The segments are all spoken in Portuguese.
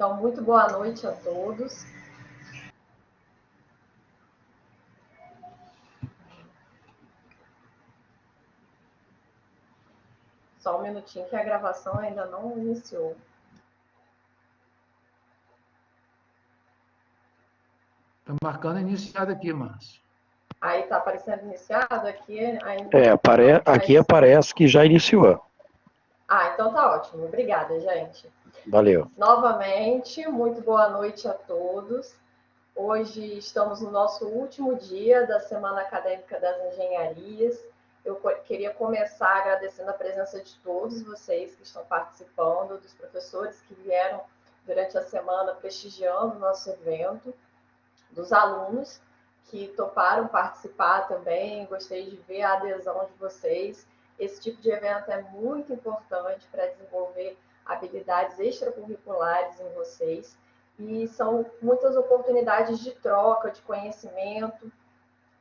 Então, muito boa noite a todos. Só um minutinho que a gravação ainda não iniciou. Está marcando iniciado aqui, Márcio. Aí está aparecendo iniciado aqui ainda. Aqui aparece que já iniciou. Então tá ótimo. Obrigada, gente. Valeu. Novamente, muito boa noite a todos. Hoje estamos no nosso último dia da Semana Acadêmica das Engenharias. Eu queria começar agradecendo a presença de todos vocês que estão participando, dos professores que vieram durante a semana prestigiando o nosso evento, dos alunos que toparam participar também. Gostei de ver a adesão de vocês. Esse tipo de evento é muito importante para desenvolver habilidades extracurriculares em vocês. E são muitas oportunidades de troca, de conhecimento,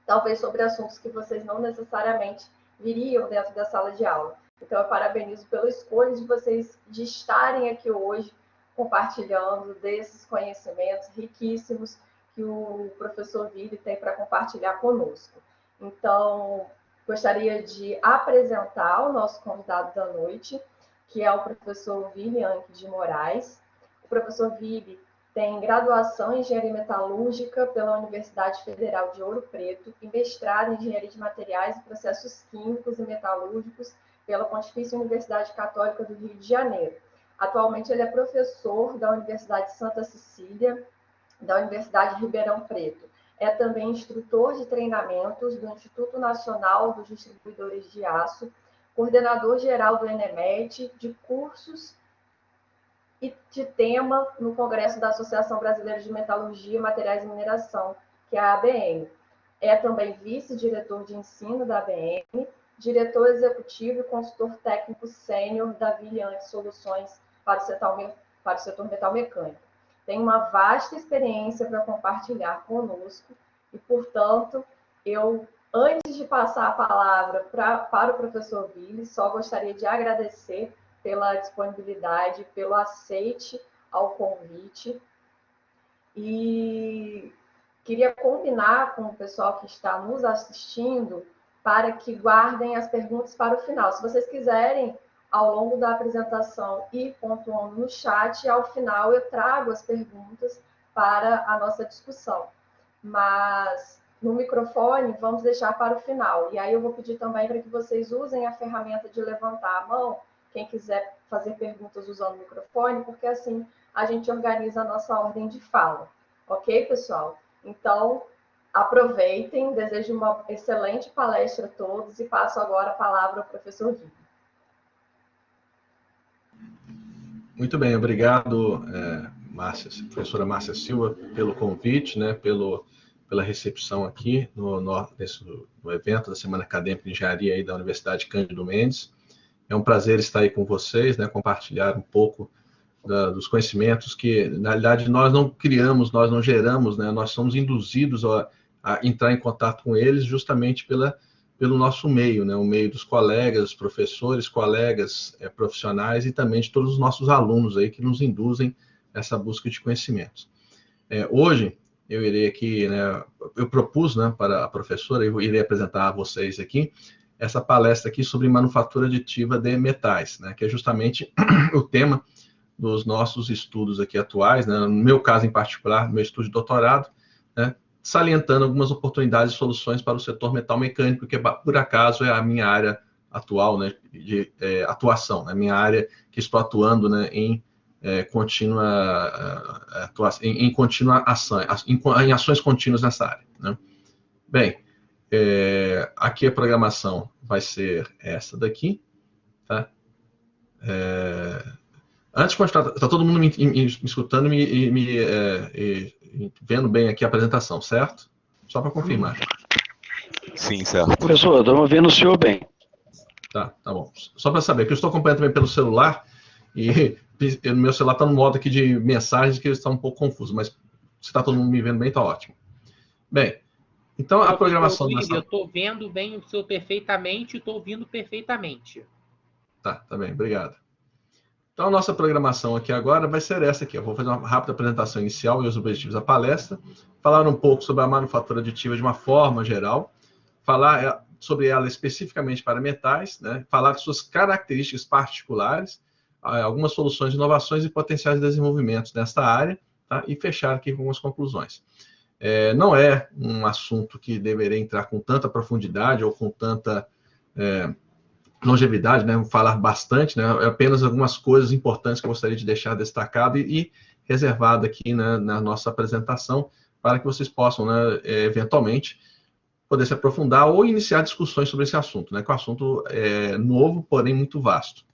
talvez sobre assuntos que vocês não necessariamente viriam dentro da sala de aula. Então, eu parabenizo pela escolha de vocês de estarem aqui hoje compartilhando desses conhecimentos riquíssimos que o professor Vili tem para compartilhar conosco. Então, gostaria de apresentar o nosso convidado da noite, que é o professor Vili Anque de Moraes. O professor Vili tem graduação em Engenharia Metalúrgica pela Universidade Federal de Ouro Preto e mestrado em Engenharia de Materiais e Processos Químicos e Metalúrgicos pela Pontifícia Universidade Católica do Rio de Janeiro. Atualmente, ele é professor da Universidade Santa Cecília, da Universidade de Ribeirão Preto. É também instrutor de treinamentos do Instituto Nacional dos Distribuidores de Aço, coordenador geral do ENEMET, de cursos e de tema no Congresso da Associação Brasileira de Metalurgia, Materiais e Mineração, que é a ABM. É também vice-diretor de ensino da ABM, diretor executivo e consultor técnico sênior da Viliante Soluções para o setor metalmecânico. Tem uma vasta experiência para compartilhar conosco e, portanto, eu, antes de passar a palavra para o professor Vili, só gostaria de agradecer pela disponibilidade, pelo aceite ao convite. E queria combinar com o pessoal que está nos assistindo para que guardem as perguntas para o final. Se vocês quiserem, ao longo da apresentação, ir pontuando no chat, e ao final eu trago as perguntas para a nossa discussão. Mas no microfone, vamos deixar para o final. E aí eu vou pedir também para que vocês usem a ferramenta de levantar a mão, quem quiser fazer perguntas usando o microfone, porque assim a gente organiza a nossa ordem de fala. Ok, pessoal? Então, aproveitem, desejo uma excelente palestra a todos e passo agora a palavra ao professor Vili. Muito bem, obrigado, professora Márcia Silva, pelo convite, né, pela recepção aqui no evento da Semana Acadêmica de Engenharia aí da Universidade Cândido Mendes. É um prazer estar aí com vocês, né, compartilhar um pouco dos conhecimentos que, na realidade, nós não criamos, nós não geramos, né, nós somos induzidos a entrar em contato com eles justamente pelo nosso meio, né, o meio dos colegas, professores, colegas profissionais e também de todos os nossos alunos aí que nos induzem essa busca de conhecimentos. Hoje, eu irei aqui, né, eu propus, né, para a professora, eu irei apresentar a vocês aqui essa palestra aqui sobre manufatura aditiva de metais, né, que é justamente o tema dos nossos estudos aqui atuais, né, no meu caso em particular, meu estudo de doutorado, né, salientando algumas oportunidades e soluções para o setor metal-mecânico, que por acaso é a minha área atual, né, de atuação, a minha área que estou atuando, né, em em ações contínuas nessa área, né. Bem, aqui a programação vai ser essa daqui, tá? Antes de continuar, está todo mundo me escutando e me vendo bem aqui a apresentação, certo? Só para confirmar. Sim, certo. Professor, estamos vendo o senhor bem. Tá bom. Só para saber, que eu estou acompanhando também pelo celular e o meu celular está no modo aqui de mensagens que está um pouco confuso, mas se está todo mundo me vendo bem, está ótimo. Bem, então a programação... Eu estou vendo bem o senhor perfeitamente e estou ouvindo perfeitamente. Tá bem, obrigado. Então, a nossa programação aqui agora vai ser essa aqui. Eu vou fazer uma rápida apresentação inicial e os objetivos da palestra, falar um pouco sobre a manufatura aditiva de uma forma geral, falar sobre ela especificamente para metais, né? Falar de suas características particulares, algumas soluções, inovações e potenciais desenvolvimentos nesta área, tá? E fechar aqui com algumas conclusões. Não é um assunto que deveria entrar com tanta profundidade ou com tanta longevidade, né? Vou falar bastante, né? Apenas algumas coisas importantes que eu gostaria de deixar destacado e reservado aqui, né, na nossa apresentação, para que vocês possam, né, eventualmente, poder se aprofundar ou iniciar discussões sobre esse assunto, né? Que o assunto é novo, porém muito vasto.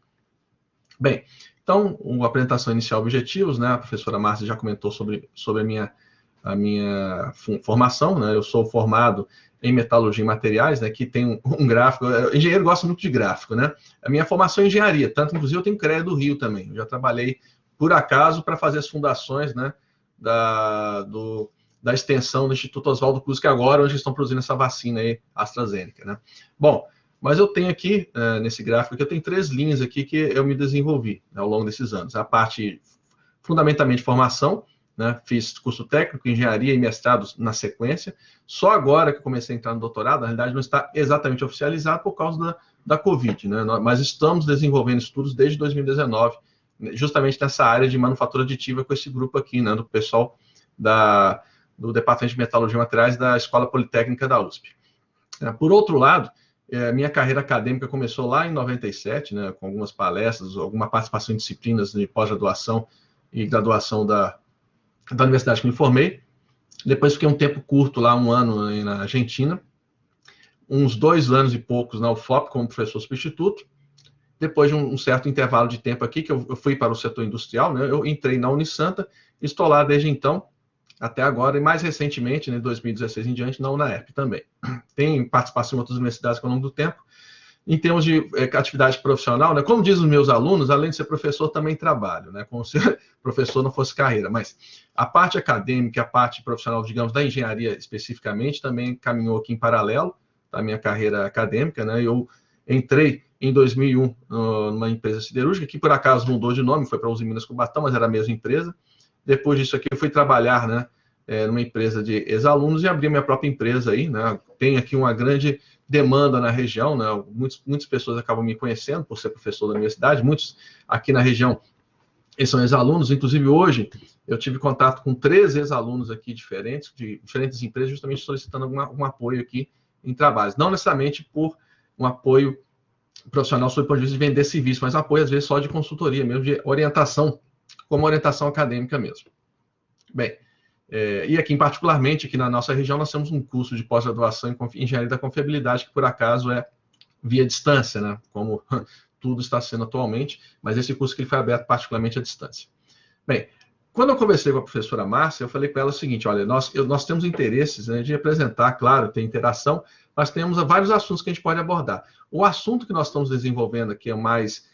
Bem, então, a apresentação inicial, objetivos, né? A professora Márcia já comentou sobre a minha formação, né? Eu sou formado em metalurgia e materiais, né? Que tem um gráfico. Engenheiro gosta muito de gráfico, né? A minha formação é engenharia, tanto, inclusive, eu tenho CREA do Rio também. Eu já trabalhei, por acaso, para fazer as fundações, né? Da extensão do Instituto Oswaldo Cruz, que agora hoje estão produzindo essa vacina aí, AstraZeneca, né? Bom, mas eu tenho aqui, nesse gráfico aqui, eu tenho 3 linhas aqui que eu me desenvolvi, né, ao longo desses anos. A parte, fundamentalmente, formação, né? Fiz curso técnico, engenharia e mestrado na sequência. Só agora que comecei a entrar no doutorado, na realidade não está exatamente oficializado por causa da Covid, né? Mas estamos desenvolvendo estudos desde 2019, justamente nessa área de manufatura aditiva com esse grupo aqui, né? Do pessoal do Departamento de Metalurgia e Materiais da Escola Politécnica da USP. Por outro lado, minha carreira acadêmica começou lá em 97, né, com algumas palestras, alguma participação em disciplinas de pós-graduação e graduação da universidade que me formei. Depois fiquei um tempo curto lá, 1 ano na Argentina, uns 2 anos e poucos na UFOP como professor substituto. Depois de um certo intervalo de tempo aqui, que eu fui para o setor industrial, né, eu entrei na Unisanta, estou lá desde então, até agora, e mais recentemente, em 2016 em diante, na UNAERP também. Tem participação em outras universidades ao longo do tempo. Em termos de atividade profissional, né, como dizem os meus alunos, além de ser professor, também trabalho, né, como se professor não fosse carreira. Mas a parte acadêmica, a parte profissional, digamos, da engenharia especificamente, também caminhou aqui em paralelo da minha carreira acadêmica, né. Eu entrei em 2001 numa empresa siderúrgica, que por acaso mudou de nome, foi para Uzi Minas Cubatão, mas era a mesma empresa. Depois disso aqui, eu fui trabalhar, né, numa empresa de ex-alunos e abri minha própria empresa aí, né. Tem aqui uma grande demanda na região, né. Muitas pessoas acabam me conhecendo por ser professor da universidade, muitos aqui na região eles são ex-alunos, inclusive hoje eu tive contato com 3 ex-alunos aqui diferentes, de diferentes empresas, justamente solicitando algum apoio aqui em trabalhos. Não necessariamente por um apoio profissional sob o ponto de vista de vender serviço, mas apoio às vezes só de consultoria mesmo, de orientação, como orientação acadêmica mesmo. Bem, e aqui particularmente, aqui na nossa região, nós temos um curso de pós-graduação em Engenharia da Confiabilidade, que por acaso é via distância, né? Como tudo está sendo atualmente, mas esse curso que ele foi aberto particularmente à distância. Bem, quando eu conversei com a professora Márcia, eu falei para ela o seguinte: olha, nós temos interesses, né, de apresentar, claro, ter interação, mas temos vários assuntos que a gente pode abordar. O assunto que nós estamos desenvolvendo aqui é o mais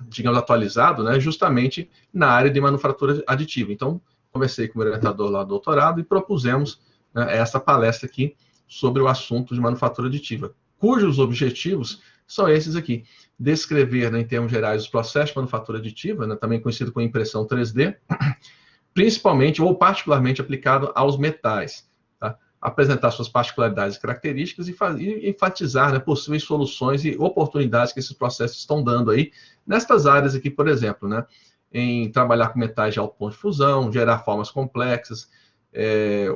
digamos, atualizado, né, justamente na área de manufatura aditiva. Então, conversei com o orientador lá do doutorado e propusemos, né, essa palestra aqui sobre o assunto de manufatura aditiva, cujos objetivos são esses aqui: descrever, né, em termos gerais, os processos de manufatura aditiva, né, também conhecido como impressão 3D, principalmente ou particularmente aplicado aos metais, tá? Apresentar suas particularidades e características e enfatizar, né, possíveis soluções e oportunidades que esses processos estão dando aí, nestas áreas aqui, por exemplo, né, em trabalhar com metais de alto ponto de fusão, gerar formas complexas,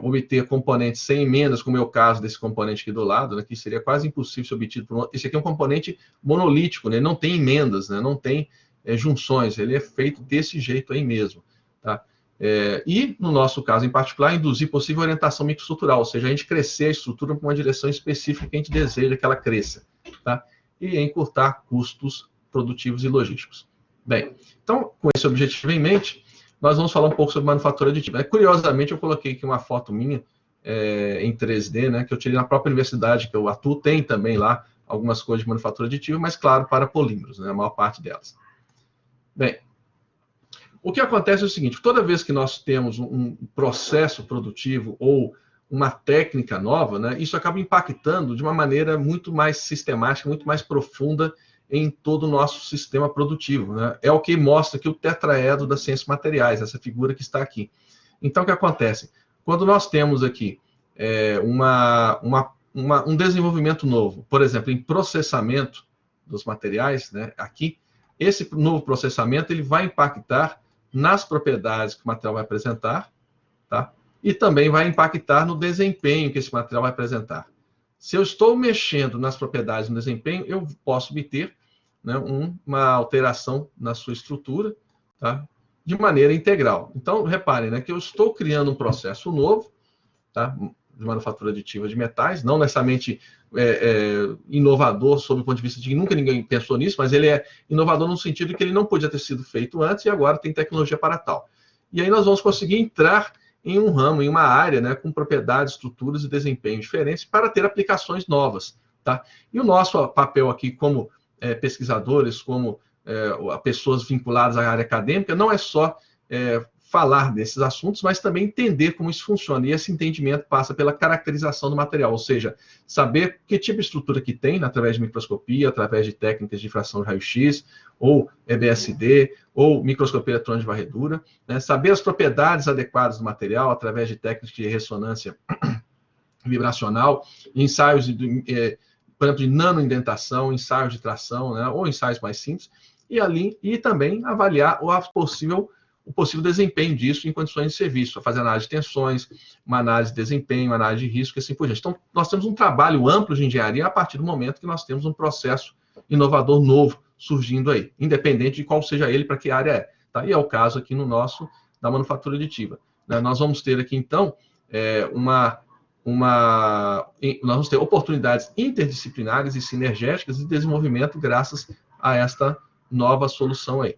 obter componentes sem emendas, como é o caso desse componente aqui do lado, né, que seria quase impossível ser obtido por esse aqui é um componente monolítico, né, não tem emendas, né, não tem junções, ele é feito desse jeito aí mesmo, tá? E, no nosso caso em particular, induzir possível orientação microestrutural, ou seja, a gente crescer a estrutura para uma direção específica que a gente deseja que ela cresça, tá? E encurtar custos produtivos e logísticos. Bem, então, com esse objetivo em mente, nós vamos falar um pouco sobre manufatura aditiva. Curiosamente, eu coloquei aqui uma foto minha em 3D, né, que eu tirei na própria universidade, que eu atuo, tem também lá algumas coisas de manufatura aditiva, mas, claro, para polímeros, né, a maior parte delas. Bem, o que acontece é o seguinte: toda vez que nós temos um processo produtivo ou uma técnica nova, né, isso acaba impactando de uma maneira muito mais sistemática, muito mais profunda em todo o nosso sistema produtivo, né? É o que mostra aqui o tetraedro das ciências materiais, essa figura que está aqui. Então, o que acontece? Quando nós temos aqui um desenvolvimento novo, por exemplo, em processamento dos materiais, né, aqui, esse novo processamento ele vai impactar nas propriedades que o material vai apresentar, tá? E também vai impactar no desempenho que esse material vai apresentar. Se eu estou mexendo nas propriedades no desempenho, eu posso obter, né, uma alteração na sua estrutura, tá? De maneira integral. Então, reparem, né, que eu estou criando um processo novo, tá? De manufatura aditiva de metais, não necessariamente inovador sob o ponto de vista de que nunca ninguém pensou nisso, mas ele é inovador no sentido de que ele não podia ter sido feito antes e agora tem tecnologia para tal. E aí nós vamos conseguir entrar em um ramo, em uma área, né, com propriedades, estruturas e desempenho diferentes para ter aplicações novas, tá? E o nosso papel aqui como pesquisadores, como pessoas vinculadas à área acadêmica, não é só falar desses assuntos, mas também entender como isso funciona. E esse entendimento passa pela caracterização do material, ou seja, saber que tipo de estrutura que tem, através de microscopia, através de técnicas de difração de raio-x, ou EBSD, ou microscopia eletrônica de varredura, né? Saber as propriedades adequadas do material, através de técnicas de ressonância vibracional, ensaios, por exemplo, de nanoindentação, ensaios de tração, né? Ou ensaios mais simples, e também avaliar o possível desempenho disso em condições de serviço, fazer análise de tensões, uma análise de desempenho, uma análise de risco e assim por diante. Então, nós temos um trabalho amplo de engenharia a partir do momento que nós temos um processo inovador novo surgindo aí, independente de qual seja ele, para que área é. Tá? E é o caso aqui no nosso, da manufatura aditiva. Né? Nós vamos ter aqui, então, nós vamos ter oportunidades interdisciplinares e sinergéticas de desenvolvimento graças a esta nova solução aí.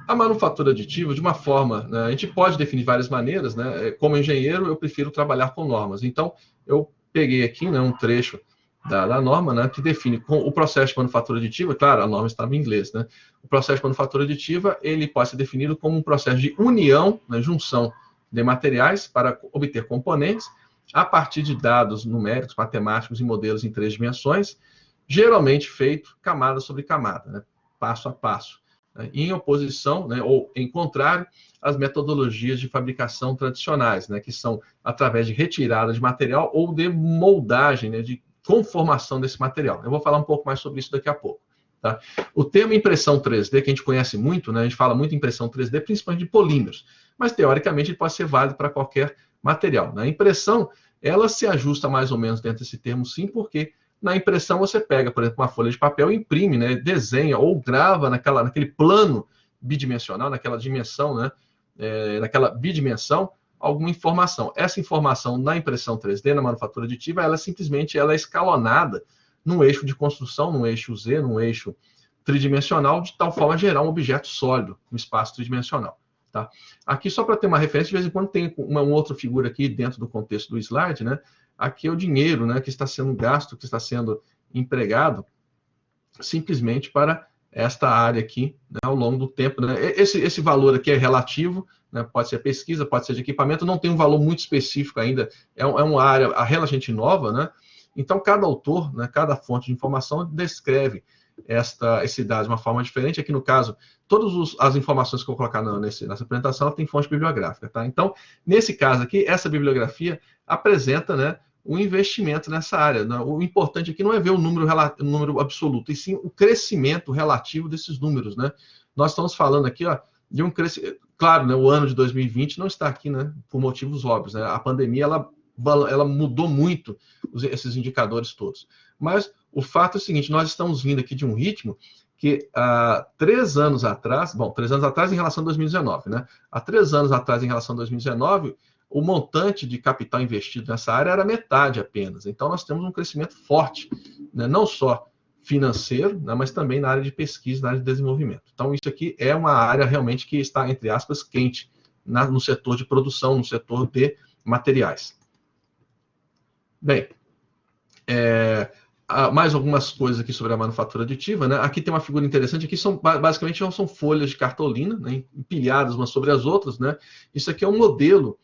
A manufatura aditiva, de uma forma, né, a gente pode definir várias maneiras, né? Como engenheiro, eu prefiro trabalhar com normas. Então, eu peguei aqui, né, um trecho da norma, né, que define o processo de manufatura aditiva. Claro, a norma estava em inglês, né? O processo de manufatura aditiva, ele pode ser definido como um processo de união, né, junção de materiais para obter componentes a partir de dados numéricos, matemáticos e modelos em 3 dimensões, geralmente feito camada sobre camada, né, passo a passo, né, em oposição, né, ou em contrário às metodologias de fabricação tradicionais, né, que são através de retirada de material ou de moldagem, né, de conformação desse material. Eu vou falar um pouco mais sobre isso daqui a pouco. Tá? O termo impressão 3D, que a gente conhece muito, né, a gente fala muito em impressão 3D, principalmente de polímeros, mas teoricamente ele pode ser válido para qualquer material. Né? A impressão, ela se ajusta mais ou menos dentro desse termo sim, porque na impressão você pega, por exemplo, uma folha de papel, imprime, né, desenha ou grava naquele plano bidimensional, naquela dimensão, né, naquela bidimensão, alguma informação. Essa informação na impressão 3D, na manufatura aditiva, ela simplesmente é escalonada num eixo de construção, num eixo Z, num eixo tridimensional, de tal forma a gerar um objeto sólido no espaço tridimensional. Tá? Aqui, só para ter uma referência, de vez em quando tem uma outra figura aqui dentro do contexto do slide, né? Aqui é o dinheiro, né, que está sendo gasto, que está sendo empregado simplesmente para esta área aqui, né, ao longo do tempo. Né? Esse valor aqui é relativo, né, pode ser pesquisa, pode ser de equipamento, não tem um valor muito específico ainda, é uma área relativamente nova, né? Então, cada autor, né, cada fonte de informação descreve esse dado de uma forma diferente. Aqui, no caso, todas as informações que eu vou colocar nessa apresentação tem fonte bibliográfica. Tá? Então, nesse caso aqui, essa bibliografia apresenta, né, o investimento nessa área. Né? O importante aqui não é ver o número absoluto, e sim o crescimento relativo desses números. Né? Nós estamos falando aqui, ó, de um crescimento. Claro, né, o ano de 2020 não está aqui, né, por motivos óbvios. Né? A pandemia ela mudou muito esses indicadores todos. Mas o fato é o seguinte, nós estamos vindo aqui de um ritmo que há 3 anos atrás, 3 anos atrás em relação a 2019, né? Há 3 anos atrás em relação a 2019, o montante de capital investido nessa área era metade apenas. Então nós temos um crescimento forte, né? Não só financeiro, né, mas também na área de pesquisa, na área de desenvolvimento. Então isso aqui é uma área realmente que está, entre aspas, quente no setor de produção, no setor de materiais. Bem, mais algumas coisas aqui sobre a manufatura aditiva. Né? Aqui tem uma figura interessante, aqui basicamente são folhas de cartolina, né, empilhadas umas sobre as outras. Né? Isso aqui é um modelo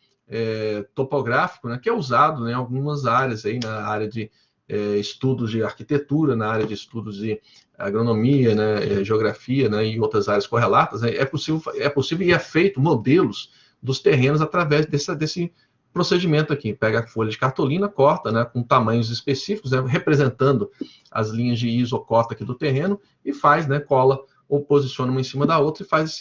topográfico, né, que é usado, né, em algumas áreas, aí, na área de estudos de arquitetura, na área de estudos de agronomia, né, geografia, né, e outras áreas correlatas, né, é possível e é feito modelos dos terrenos através desse procedimento aqui. Pega a folha de cartolina, corta, né, com tamanhos específicos, né, representando as linhas de isocota aqui do terreno, e faz, né, cola ou posiciona uma em cima da outra e faz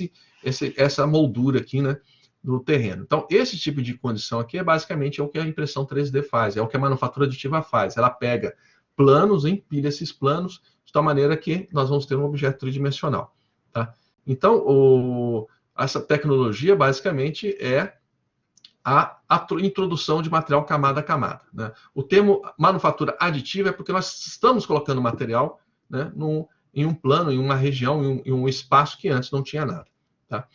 essa moldura aqui, né, do terreno. Então, esse tipo de condição aqui é basicamente o que a impressão 3D faz, é o que a manufatura aditiva faz. Ela pega planos, empilha esses planos, de tal maneira que nós vamos ter um objeto tridimensional. Tá? Então, essa tecnologia basicamente é a introdução de material camada a camada. Né? O termo manufatura aditiva é porque nós estamos colocando material, né, em um plano, em uma região, em um espaço que antes não tinha nada. Tá?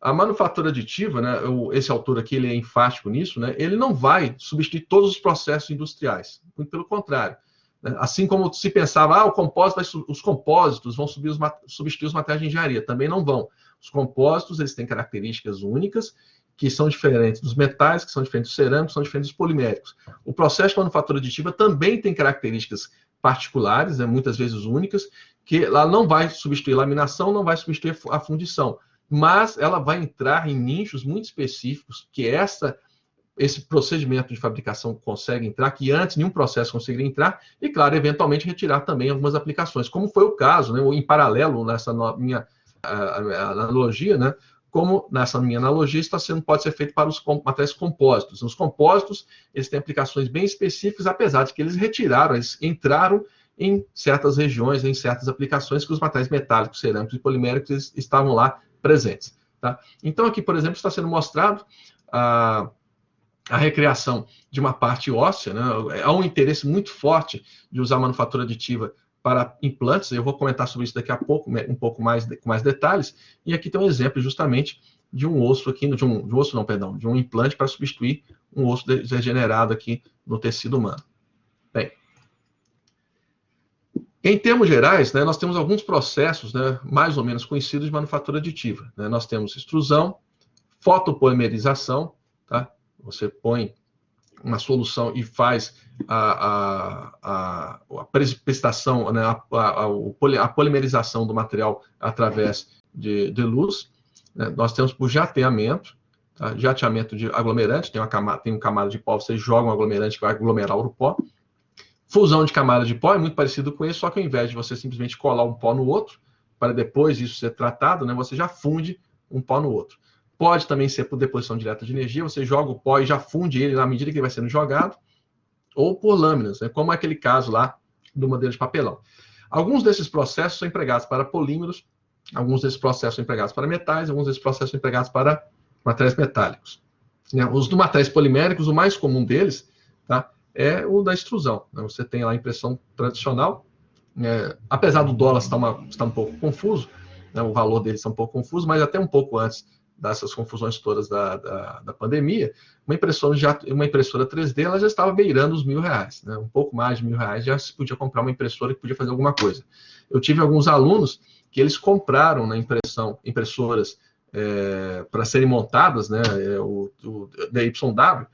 A manufatura aditiva, né, esse autor aqui ele é enfático nisso, né, ele não vai substituir todos os processos industriais, muito pelo contrário. Né, assim como se pensava, os compósitos vão substituir os materiais de engenharia, também não vão. Os compósitos eles têm características únicas, que são diferentes dos metais, que são diferentes dos cerâmicos, que são diferentes dos poliméricos. O processo de manufatura aditiva também tem características particulares, né, muitas vezes únicas, que ela não vai substituir laminação, não vai substituir a fundição, mas ela vai entrar em nichos muito específicos que esse procedimento de fabricação consegue entrar, que antes nenhum processo conseguiria entrar, e, claro, eventualmente retirar também algumas aplicações, como foi o caso, né, em paralelo nessa minha analogia, né, como nessa minha analogia pode ser feito para os materiais compósitos. Os compósitos eles têm aplicações bem específicas, apesar de que eles entraram em certas regiões, em certas aplicações que os materiais metálicos, cerâmicos e poliméricos estavam lá presentes. Tá? Então, aqui, por exemplo, está sendo mostrado a recriação de uma parte óssea, né? Há um interesse muito forte de usar manufatura aditiva para implantes. Eu vou comentar sobre isso daqui a pouco, um pouco mais, com mais detalhes. E aqui tem um exemplo justamente de um osso aqui, de um implante para substituir um osso degenerado aqui no tecido humano. Bem, em termos gerais, né, nós temos alguns processos, né, mais ou menos conhecidos de manufatura aditiva. Né? Nós temos extrusão, fotopolimerização, tá? Você põe uma solução e faz a precipitação, né, a polimerização do material através de luz. Né? Nós temos por jateamento, tá? Jateamento de aglomerante, tem uma camada de pó, você joga um aglomerante que vai aglomerar o pó. Fusão de camada de pó é muito parecido com isso, só que ao invés de você simplesmente colar um pó no outro, para depois isso ser tratado, né, você já funde um pó no outro. Pode também ser por deposição direta de energia, você joga o pó e já funde ele na medida que ele vai sendo jogado, ou por lâminas, né, como é aquele caso lá do modelo de papelão. Alguns desses processos são empregados para polímeros, alguns desses processos são empregados para metais, alguns desses processos são empregados para materiais metálicos. Né, os do materiais poliméricos, o mais comum deles, tá, é o da extrusão. Né? Você tem lá a impressão tradicional, apesar do dólar estar um pouco confuso, né? O valor dele está um pouco confuso, mas até um pouco antes dessas confusões todas da pandemia, uma impressora 3D ela já estava beirando os R$1.000, né? Um pouco mais de R$1.000, já se podia comprar uma impressora que podia fazer alguma coisa. Eu tive alguns alunos que eles compraram na impressoras para serem montadas, né? O DYW,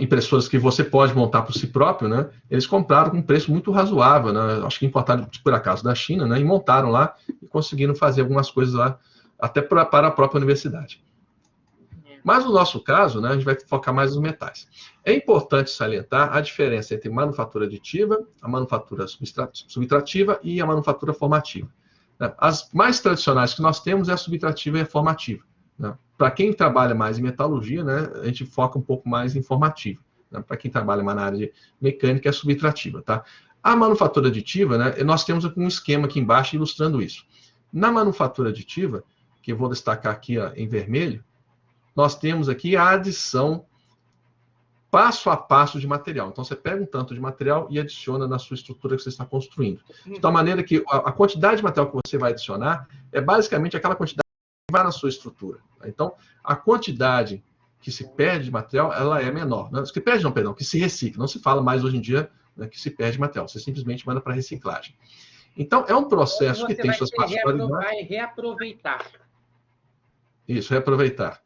impressoras que você pode montar por si próprio, né? Eles compraram com um preço muito razoável, né? Acho que importaram por acaso da China, né? E montaram lá e conseguiram fazer algumas coisas lá, até para a própria universidade. Mas no nosso caso, né, a gente vai focar mais nos metais. É importante salientar a diferença entre manufatura aditiva, a manufatura subtrativa e a manufatura formativa. As mais tradicionais que nós temos é a subtrativa e a formativa. Né? Para quem trabalha mais em metalurgia, né, a gente foca um pouco mais em formativa. Né? Para quem trabalha mais na área de mecânica, é subtrativa. Tá? A manufatura aditiva, né, nós temos um esquema aqui embaixo ilustrando isso. Na manufatura aditiva, que eu vou destacar aqui ó, em vermelho, nós temos aqui a adição passo a passo de material. Então, você pega um tanto de material e adiciona na sua estrutura que você está construindo. De tal maneira que a quantidade de material que você vai adicionar é basicamente aquela quantidade vai na sua estrutura. Então, a quantidade que se perde de material, ela é menor. Não, que perde não, perdão, que se recicla. Não se fala mais hoje em dia, né, que se perde material. Você simplesmente manda para reciclagem. Então, é um processo que tem suas particularidades. Vai reaproveitar. Isso, reaproveitar.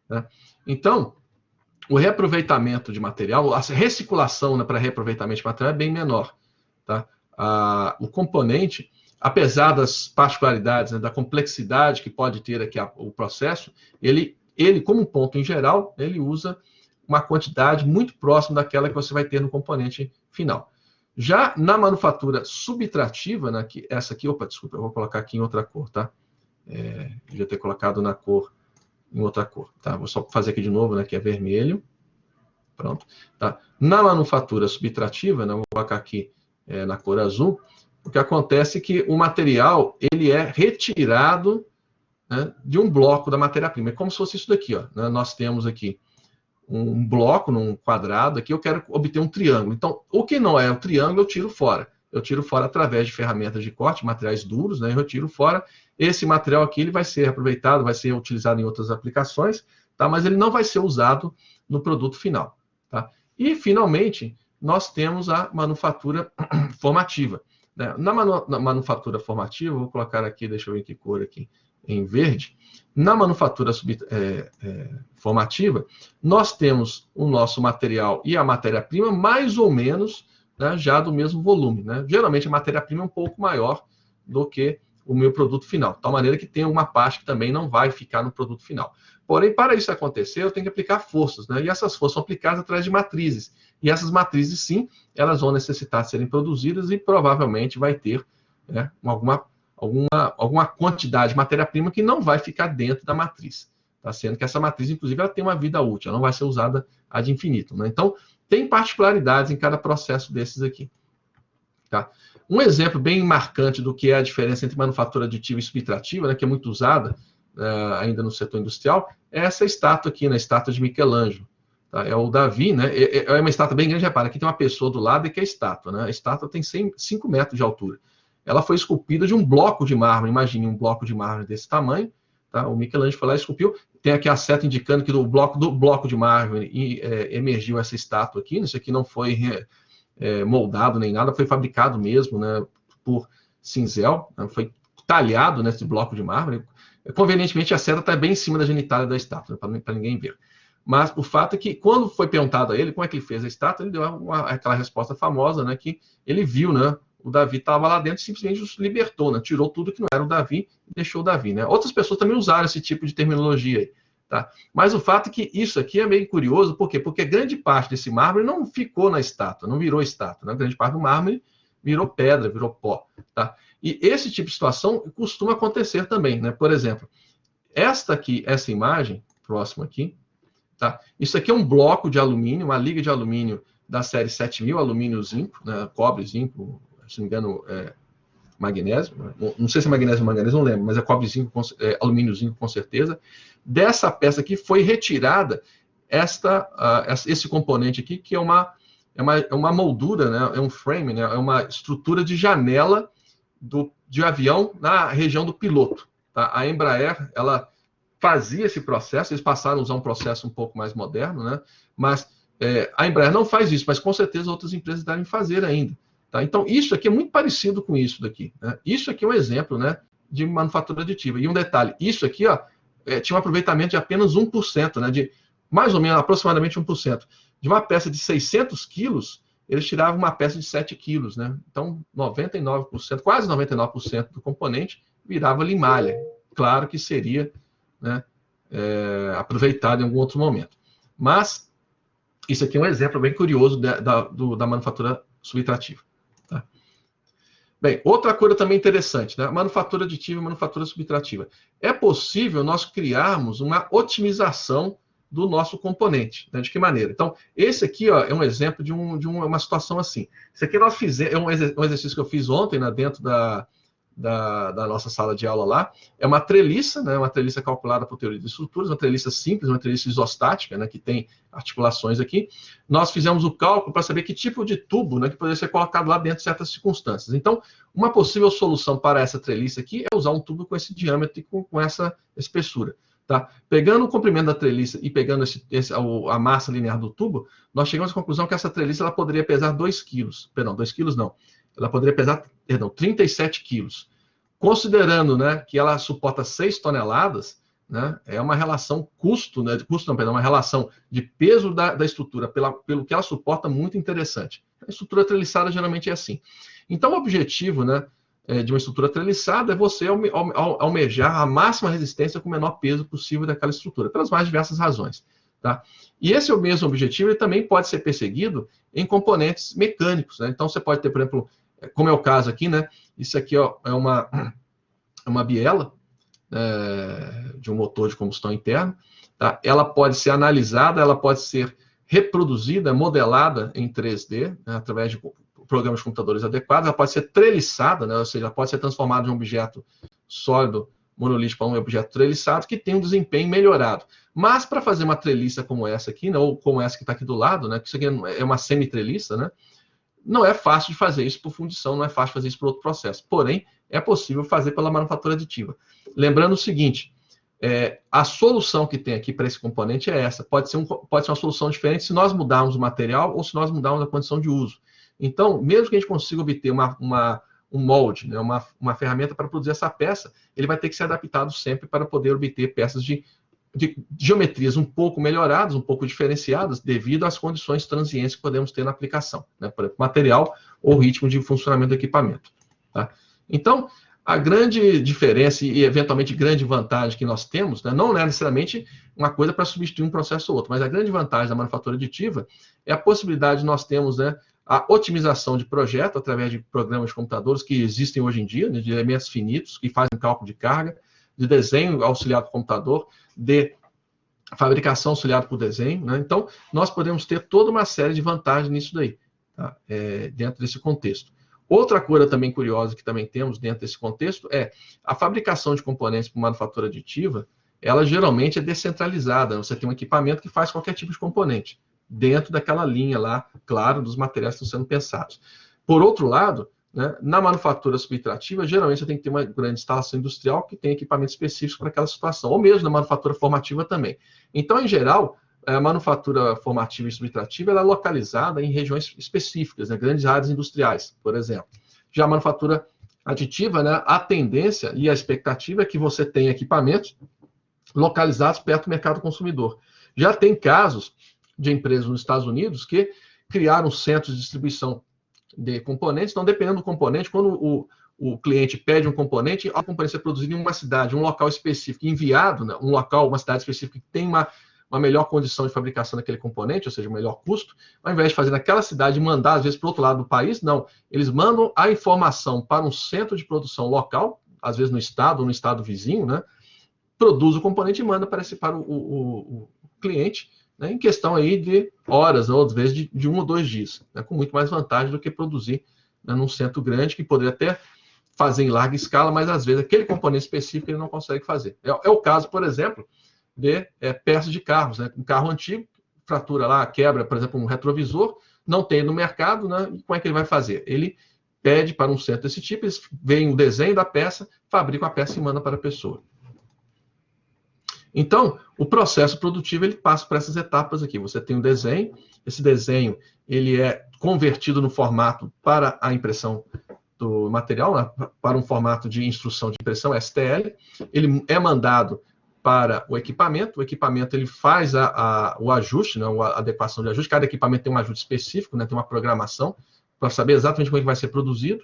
Né? Então, o reaproveitamento de material, a recirculação, né, para reaproveitamento de material é bem menor. Tá? O componente, apesar das particularidades, né, da complexidade que pode ter aqui o processo, ele, como ponto em geral, ele usa uma quantidade muito próxima daquela que você vai ter no componente final. Já na manufatura subtrativa, né, que essa aqui, opa, desculpa, eu vou colocar aqui em outra cor, tá? Devia ter colocado na cor, em outra cor, tá? Vou só fazer aqui de novo, né, que é vermelho. Pronto, tá? Na manufatura subtrativa, né, vou colocar aqui na cor azul, o que acontece é que o material, ele é retirado, né, de um bloco da matéria-prima. É como se fosse isso daqui, ó, né? Nós temos aqui um bloco num quadrado, aqui eu quero obter um triângulo. Então, o que não é o triângulo, eu tiro fora. Eu tiro fora através de ferramentas de corte, materiais duros, né? Eu tiro fora. Esse material aqui ele vai ser aproveitado, vai ser utilizado em outras aplicações, tá? Mas ele não vai ser usado no produto final. Tá? E, finalmente, nós temos a manufatura formativa. Né? Na manufatura formativa, vou colocar aqui, deixa eu ver que cor aqui, em verde. Na manufatura formativa, nós temos o nosso material e a matéria-prima mais ou menos, né, já do mesmo volume. Né? Geralmente, a matéria-prima é um pouco maior do que o meu produto final. De tal maneira que tem uma parte que também não vai ficar no produto final. Porém, para isso acontecer, eu tenho que aplicar forças, né? E essas forças são aplicadas através de matrizes. E essas matrizes, sim, elas vão necessitar de serem produzidas e provavelmente vai ter, né, alguma quantidade de matéria-prima que não vai ficar dentro da matriz. Tá? Sendo que essa matriz, inclusive, ela tem uma vida útil, ela não vai ser usada ad infinitum. Né? Então, tem particularidades em cada processo desses aqui. Tá? Um exemplo bem marcante do que é a diferença entre manufatura aditiva e subtrativa, né, que é muito usada ainda no setor industrial, é essa estátua aqui, né, a estátua de Michelangelo. Tá? É o Davi, né, é uma estátua bem grande, repara, aqui tem uma pessoa do lado e que é a estátua. Né? A estátua tem 5 metros de altura. Ela foi esculpida de um bloco de mármore, imagine um bloco de mármore desse tamanho. Tá? O Michelangelo foi lá e esculpiu. Tem aqui a seta indicando que do bloco de mármore emergiu essa estátua aqui. Isso aqui não foi moldado nem nada, foi fabricado mesmo, né, por cinzel, né, foi talhado nesse bloco de mármore. Convenientemente, a seta está bem em cima da genitália da estátua, né, para ninguém ver. Mas o fato é que, quando foi perguntado a ele como é que ele fez a estátua, ele deu aquela resposta famosa, né, que ele viu, né, o Davi estava lá dentro e simplesmente os libertou, né, tirou tudo que não era o Davi e deixou o Davi. Né. Outras pessoas também usaram esse tipo de terminologia aí. Tá? Mas o fato é que isso aqui é meio curioso, por quê? Porque grande parte desse mármore não ficou na estátua, não virou estátua. Né? Grande parte do mármore virou pedra, virou pó. Tá? E esse tipo de situação costuma acontecer também. Né? Por exemplo, essa imagem, próxima aqui, tá? Isso aqui é um bloco de alumínio, uma liga de alumínio da série 7000, alumínio zinco, né? Cobre, zinco, se não me engano, magnésio, não sei se é magnésio ou manganês, não lembro, mas é cobre, zinco, alumínio, zinco, com certeza. Dessa peça aqui foi retirada esse componente aqui, que é uma moldura, né? É um frame, né? É uma estrutura de janela de avião na região do piloto. Tá? A Embraer, ela fazia esse processo, eles passaram a usar um processo um pouco mais moderno, né? Mas a Embraer não faz isso, mas com certeza outras empresas devem fazer ainda. Tá? Então, isso aqui é muito parecido com isso daqui. Né? Isso aqui é um exemplo, né, de manufatura aditiva. E um detalhe, isso aqui ó, tinha um aproveitamento de apenas 1%, né, de mais ou menos, aproximadamente 1%. De uma peça de 600 quilos, eles tiravam uma peça de 7 quilos. Né? Então, 99%, quase 99% do componente virava limalha. Claro que seria, né, aproveitado em algum outro momento. Mas, isso aqui é um exemplo bem curioso da manufatura subtrativa. Tá? Bem, outra coisa também interessante, né? Manufatura aditiva e manufatura subtrativa. É possível nós criarmos uma otimização do nosso componente. Né? De que maneira? Então, esse aqui ó, é um exemplo de uma situação assim. Isso aqui nós fizemos, é um exercício que eu fiz ontem, né, dentro da nossa sala de aula lá. É uma treliça, né, uma treliça calculada por teoria de estruturas, uma treliça simples, uma treliça isostática, né, que tem articulações aqui. Nós fizemos o cálculo para saber que tipo de tubo, né, que poderia ser colocado lá dentro de certas circunstâncias. Então, uma possível solução para essa treliça aqui é usar um tubo com esse diâmetro e com essa espessura. Tá? Pegando o comprimento da treliça e pegando a massa linear do tubo, nós chegamos à conclusão que essa treliça ela poderia pesar 2 quilos. Perdão, 2 quilos não. Ela poderia pesar, 37 quilos. Considerando, né, que ela suporta 6 toneladas, né? É uma relação custo, né? Custo não, perdão, uma relação de peso da estrutura pelo que ela suporta muito interessante. A estrutura treliçada geralmente é assim. Então, o objetivo, né, de uma estrutura treliçada é você almejar a máxima resistência com o menor peso possível daquela estrutura, pelas mais diversas razões. Tá? E esse é o mesmo objetivo, ele também pode ser perseguido em componentes mecânicos, né? Então, você pode ter, por exemplo, como é o caso aqui, né? Isso aqui ó, é uma biela de um motor de combustão interna. Tá? Ela pode ser analisada, ela pode ser reproduzida, modelada em 3D, né, através de programas de computadores adequados. Ela pode ser treliçada, né, ou seja, ela pode ser transformada de um objeto sólido monolítico para um objeto treliçado que tem um desempenho melhorado. Mas para fazer uma treliça como essa aqui, né, ou como essa que está aqui do lado, né, que isso aqui é uma semi-treliça, né, não é fácil de fazer isso por fundição, não é fácil de fazer isso por outro processo. Porém, é possível fazer pela manufatura aditiva. Lembrando o seguinte, a solução que tem aqui para esse componente é essa. Pode ser uma solução diferente se nós mudarmos o material ou se nós mudarmos a condição de uso. Então, mesmo que a gente consiga obter um molde, né, uma ferramenta para produzir essa peça, ele vai ter que ser adaptado sempre para poder obter peças de geometrias um pouco melhoradas, um pouco diferenciadas, devido às condições transientes que podemos ter na aplicação, né, por exemplo, material ou ritmo de funcionamento do equipamento. Tá? Então, a grande diferença e, eventualmente, grande vantagem que nós temos, né, não é necessariamente uma coisa para substituir um processo ou outro, mas a grande vantagem da manufatura aditiva é a possibilidade de nós termos, né, a otimização de projeto através de programas de computadores que existem hoje em dia, né, de elementos finitos, que fazem cálculo de carga, de desenho auxiliado por computador, de fabricação auxiliada por desenho. Né? Então, nós podemos ter toda uma série de vantagens nisso daí, tá? Dentro desse contexto. Outra coisa também curiosa que também temos dentro desse contexto é a fabricação de componentes por manufatura aditiva, ela geralmente é descentralizada. Você tem um equipamento que faz qualquer tipo de componente, dentro daquela linha lá, claro, dos materiais que estão sendo pensados. Por outro lado, né, na manufatura subtrativa, geralmente você tem que ter uma grande instalação industrial que tem equipamentos específicos para aquela situação, ou mesmo na manufatura formativa também. Então, em geral, a manufatura formativa e subtrativa ela é localizada em regiões específicas, né, grandes áreas industriais, por exemplo. Já a manufatura aditiva, né, a tendência e a expectativa é que você tenha equipamentos localizados perto do mercado consumidor. Já tem casos de empresas nos Estados Unidos que criaram centros de distribuição de componentes. Então, dependendo do componente, quando o cliente pede um componente, a componente é produzida em uma cidade, um local específico, enviado, né, um local, uma cidade específica que tem uma melhor condição de fabricação daquele componente, ou seja, um melhor custo, ao invés de fazer naquela cidade e mandar, às vezes, para o outro lado do país, não. Eles mandam a informação para um centro de produção local, às vezes no estado ou no estado vizinho, né, produz o componente e manda para o cliente, né, em questão aí de horas, ou às vezes de 1 ou 2 dias, né, com muito mais vantagem do que produzir, né, num centro grande, que poderia até fazer em larga escala, mas às vezes aquele componente específico ele não consegue fazer. É o caso, por exemplo, de peças de carros, né, um carro antigo, fratura lá, quebra, por exemplo, um retrovisor, não tem no mercado, né, e como é que ele vai fazer? Ele pede para um centro desse tipo, eles veem o desenho da peça, fabricam a peça e mandam para a pessoa. Então, o processo produtivo ele passa por essas etapas aqui. Você tem um desenho, esse desenho ele é convertido no formato para a impressão do material, né, para um formato de instrução de impressão, STL. Ele é mandado para o equipamento ele faz o ajuste, né, a adequação de ajuste. Cada equipamento tem um ajuste específico, né, tem uma programação para saber exatamente como ele vai ser produzido.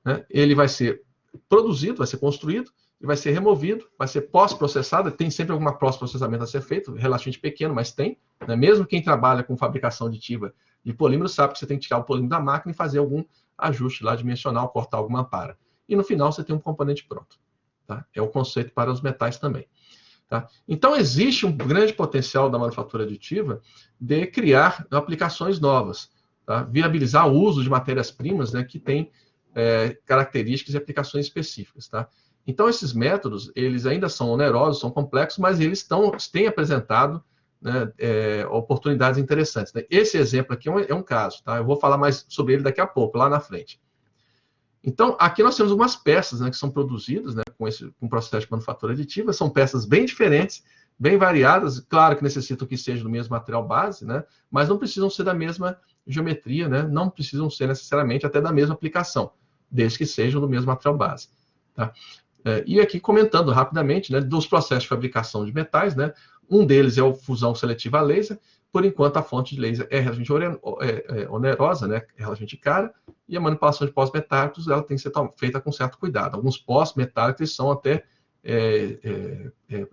Né. Ele vai ser produzido, vai ser construído, vai ser removido, vai ser pós-processado, tem sempre algum pós-processamento a ser feito, relativamente pequeno, mas tem. Né? Mesmo quem trabalha com fabricação aditiva de polímero sabe que você tem que tirar o polímero da máquina e fazer algum ajuste lá dimensional, cortar alguma para. E no final você tem um componente pronto. Tá? É o conceito para os metais também. Tá? Então existe um grande potencial da manufatura aditiva de criar aplicações novas, tá? Viabilizar o uso de matérias-primas, né, que têm características e aplicações específicas. Tá? Então, esses métodos, eles ainda são onerosos, são complexos, mas eles têm apresentado, né, oportunidades interessantes. Né? Esse exemplo aqui é um caso, tá? Eu vou falar mais sobre ele daqui a pouco, lá na frente. Então, aqui nós temos algumas peças, né, que são produzidas, né, com o processo de manufatura aditiva. São peças bem diferentes, bem variadas. Claro que necessitam que seja do mesmo material base, né, mas não precisam ser da mesma geometria, né, não precisam ser necessariamente até da mesma aplicação, desde que sejam do mesmo material base. Tá? E aqui comentando rapidamente, né, dos processos de fabricação de metais, né, um deles é a fusão seletiva a laser. Por enquanto, a fonte de laser é relativamente onerosa, né, é relativamente cara, e a manipulação de pós metálicos ela tem que ser feita com certo cuidado. Alguns pós metálicos são até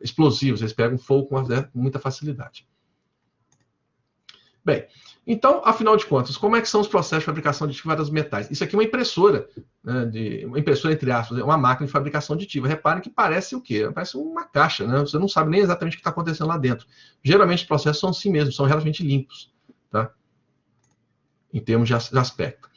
explosivos, eles pegam fogo com muita facilidade. Bem, então, afinal de contas, como é que são os processos de fabricação aditiva dos metais? Isso aqui é uma impressora, né, uma impressora entre aspas, uma máquina de fabricação aditiva. Reparem que parece o quê? Parece uma caixa, né? Você não sabe nem exatamente o que está acontecendo lá dentro. Geralmente os processos são assim mesmo, são relativamente limpos, tá? Em termos de aspecto.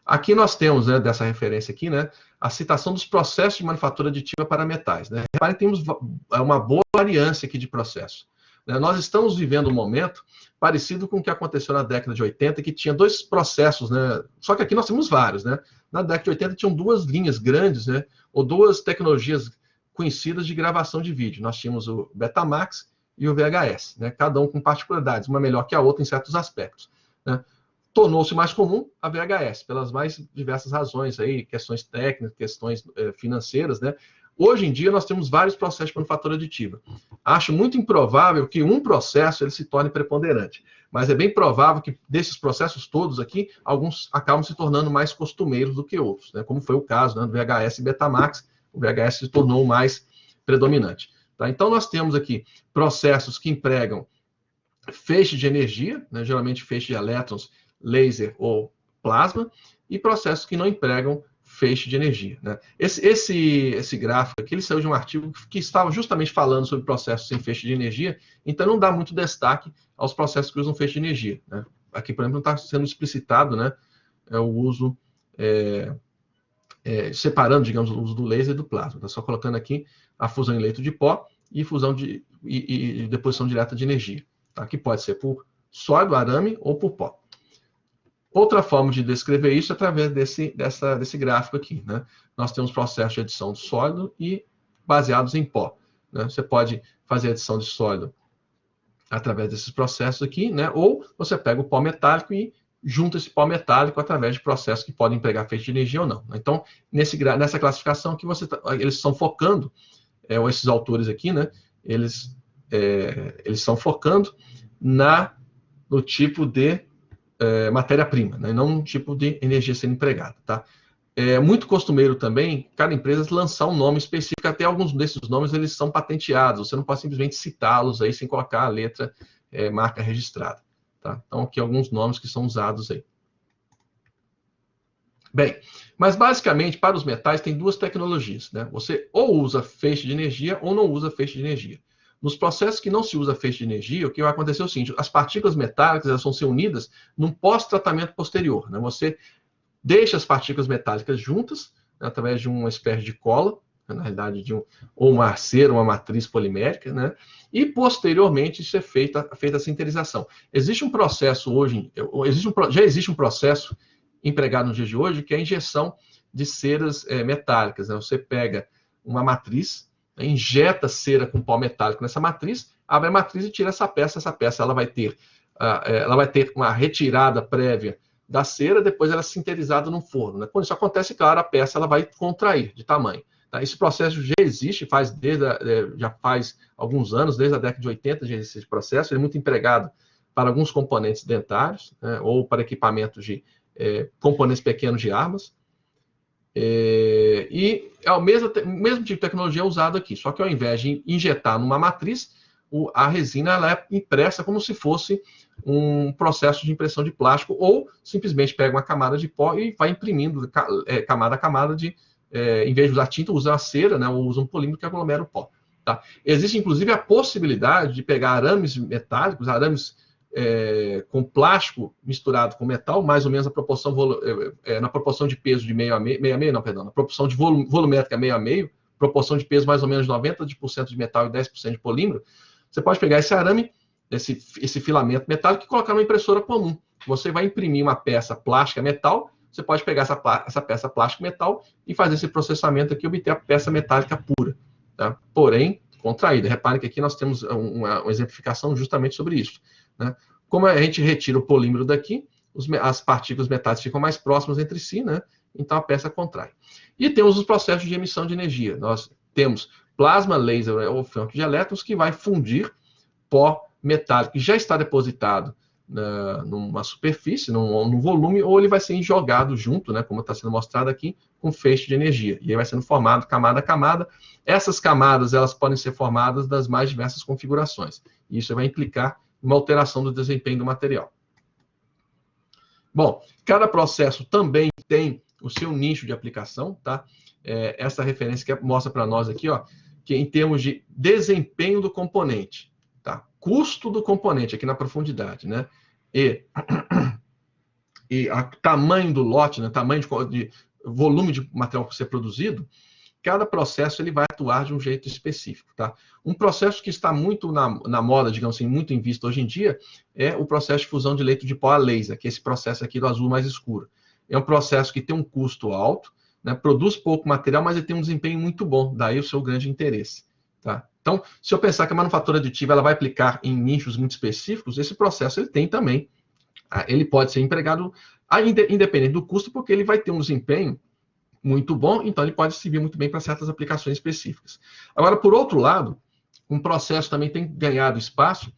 Aqui nós temos, né, dessa referência aqui, né, a citação dos processos de manufatura aditiva para metais, né? Reparem que temos uma boa variância aqui de processos. Nós estamos vivendo um momento parecido com o que aconteceu na década de 80, que tinha dois processos, né? Só que aqui nós temos vários, né? Na década de 80 tinham duas linhas grandes, né? Ou duas tecnologias conhecidas de gravação de vídeo. Nós tínhamos o Betamax e o VHS, né? Cada um com particularidades, uma melhor que a outra em certos aspectos, né? Tornou-se mais comum a VHS, pelas mais diversas razões aí, questões técnicas, questões financeiras, né? Hoje em dia, nós temos vários processos de manufatura aditiva. Acho muito improvável que um processo ele se torne preponderante, mas é bem provável que desses processos todos aqui, alguns acabam se tornando mais costumeiros do que outros, né? Como foi o caso, né, do VHS e Betamax, o VHS se tornou mais predominante. Tá? Então, nós temos aqui processos que empregam feixe de energia, né, geralmente feixe de elétrons, laser ou plasma, e processos que não empregam feixe de energia, né? Esse gráfico aqui, ele saiu de um artigo que estava justamente falando sobre processos sem feixe de energia, então não dá muito destaque aos processos que usam feixe de energia, né? Aqui, por exemplo, não está sendo explicitado, né, o uso, separando, digamos, o uso do laser e do plasma. Está só colocando aqui a fusão em leito de pó e fusão e deposição direta de energia, tá? Que pode ser por sólido, arame ou por pó. Outra forma de descrever isso é através desse gráfico aqui, né? Nós temos processos de adição de sólido e baseados em pó, né? Você pode fazer adição de sólido através desses processos aqui, né? Ou você pega o pó metálico e junta esse pó metálico através de processos que podem empregar feixe de energia ou não. Então, nessa classificação que eles estão focando, esses autores aqui, né? Eles estão focando no tipo de matéria-prima, né? Não um tipo de energia sendo empregada, tá? É muito costumeiro também cada empresa lançar um nome específico, até alguns desses nomes eles são patenteados, você não pode simplesmente citá-los aí sem colocar a letra marca registrada, tá? Então aqui alguns nomes que são usados aí. Bem, mas basicamente para os metais tem duas tecnologias, né? Você ou usa feixe de energia ou não usa feixe de energia. Nos processos que não se usa feixe de energia, o que vai acontecer é o seguinte: as partículas metálicas elas vão ser unidas num pós-tratamento posterior, né? Você deixa as partículas metálicas juntas, né, através de uma espécie de cola, né, na realidade ou uma cera, uma matriz polimérica, né? E posteriormente isso é feita a sinterização. Existe um processo hoje, já existe um processo empregado nos dias de hoje, que é a injeção de ceras metálicas, né? Você pega uma matriz, injeta cera com pó metálico nessa matriz, abre a matriz e tira essa peça. Essa peça ela vai ter uma retirada prévia da cera, depois ela é sinterizada no forno, né? Quando isso acontece, claro, a peça ela vai contrair de tamanho, tá? Esse processo já existe, já faz alguns anos, desde a década de 80 já existe esse processo. Ele é muito empregado para alguns componentes dentários, né, ou para equipamentos de componentes pequenos de armas. E é o mesmo tipo de tecnologia usado aqui, só que ao invés de injetar numa matriz, a resina ela é impressa como se fosse um processo de impressão de plástico, ou simplesmente pega uma camada de pó e vai imprimindo camada a camada em vez de usar tinta, usa a cera, né, ou usa um polímero que aglomera o pó, tá? Existe inclusive a possibilidade de pegar arames metálicos, arames com plástico misturado com metal, mais ou menos na proporção de peso de meio a meio, na proporção de volumétrica meio a meio, proporção de peso mais ou menos 90% de metal e 10% de polímero. Você pode pegar esse arame, esse filamento metálico e colocar numa impressora comum. Você vai imprimir uma peça plástica metal, você pode pegar essa peça plástica metal e fazer esse processamento aqui e obter a peça metálica pura, tá? Porém, contraída. Reparem que aqui nós temos uma exemplificação justamente sobre isso, né? Como a gente retira o polímero daqui, as partículas metálicas ficam mais próximas entre si, né? Então a peça contrai. E temos os processos de emissão de energia. Nós temos plasma laser ou fonte de elétrons que vai fundir pó metálico que já está depositado numa superfície, num volume, ou ele vai ser jogado junto, né, como está sendo mostrado aqui, com feixe de energia. E aí vai sendo formado camada a camada. Essas camadas elas podem ser formadas das mais diversas configurações. E isso vai implicar uma alteração do desempenho do material. Bom, cada processo também tem o seu nicho de aplicação, tá? Essa referência que mostra para nós aqui, ó, que em termos de desempenho do componente, tá? Custo do componente aqui na profundidade, né? E tamanho do lote, né? Tamanho de volume de material que ser produzido, cada processo ele vai atuar de um jeito específico, tá? Um processo que está muito na moda, digamos assim, muito em vista hoje em dia, é o processo de fusão de leito de pó a laser, que é esse processo aqui do azul mais escuro. É um processo que tem um custo alto, né? Produz pouco material, mas ele tem um desempenho muito bom, daí o seu grande interesse, tá? Então, se eu pensar que a manufatura aditiva ela vai aplicar em nichos muito específicos, esse processo ele tem também, ele pode ser empregado independente do custo, porque ele vai ter um desempenho muito bom, então ele pode servir muito bem para certas aplicações específicas. Agora, por outro lado, um processo também tem ganhado espaço,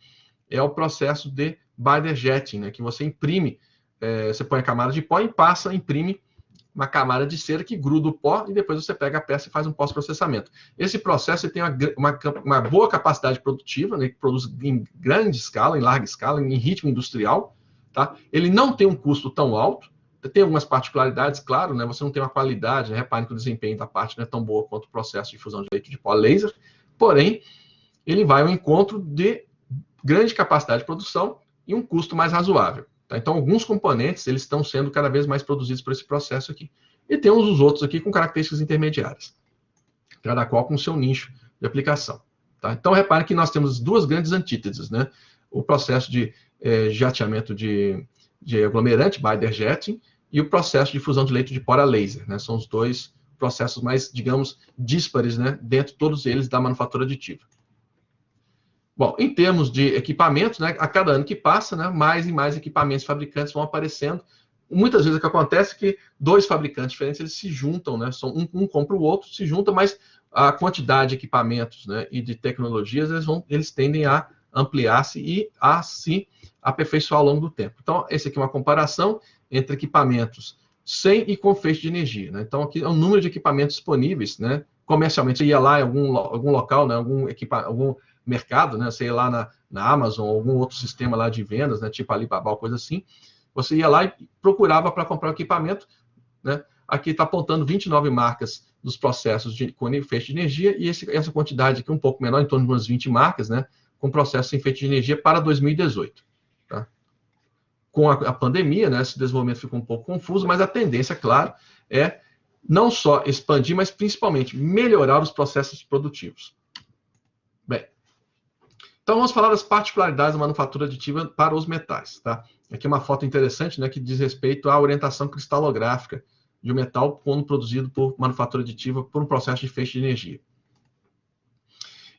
é o processo de binder jetting, né, que você imprime, você põe a camada de pó e imprime uma camada de cera que gruda o pó e depois você pega a peça e faz um pós-processamento. Esse processo tem uma boa capacidade produtiva, né, que produz em grande escala, em larga escala, em ritmo industrial, tá? Ele não tem um custo tão alto, tem algumas particularidades, claro, né? Você não tem uma qualidade, né? Reparem que o desempenho da parte não é tão boa quanto o processo de fusão de leito de pó laser, porém, ele vai ao encontro de grande capacidade de produção e um custo mais razoável. Tá? Então, alguns componentes eles estão sendo cada vez mais produzidos por esse processo aqui. E temos os outros aqui com características intermediárias, cada qual com o seu nicho de aplicação. Tá? Então, reparem que nós temos duas grandes antíteses, né? O processo de jateamento de aglomerante, binder jetting, e o processo de fusão de leito de pó a laser, né? São os dois processos mais, digamos, díspares, né? Dentro, todos eles, da manufatura aditiva. Bom, em termos de equipamentos, né, a cada ano que passa, né, mais e mais equipamentos fabricantes vão aparecendo. Muitas vezes o que acontece é que dois fabricantes diferentes eles se juntam, né, um compra o outro, se junta, mas a quantidade de equipamentos, né, e de tecnologias eles tendem a ampliar-se e a se aperfeiçoar ao longo do tempo. Então, esse aqui é uma comparação entre equipamentos sem e com feixe de energia, né? Então, aqui é o número de equipamentos disponíveis, né, comercialmente. Você ia lá em algum local, né, algum mercado, né? Você ia lá na Amazon, algum outro sistema lá de vendas, né? Tipo Alibaba, coisa assim. Você ia lá e procurava para comprar o equipamento, né? Aqui está apontando 29 marcas dos processos com feixe de energia e essa quantidade aqui um pouco menor, em torno de umas 20 marcas, né? Com processos sem feixe de energia para 2018. Tá? Com a pandemia, né? Esse desenvolvimento ficou um pouco confuso, mas a tendência, claro, é não só expandir, mas principalmente melhorar os processos produtivos. Bem, então vamos falar das particularidades da manufatura aditiva para os metais. Tá? Aqui é uma foto interessante, né, que diz respeito à orientação cristalográfica de um metal quando produzido por manufatura aditiva por um processo de feixe de energia.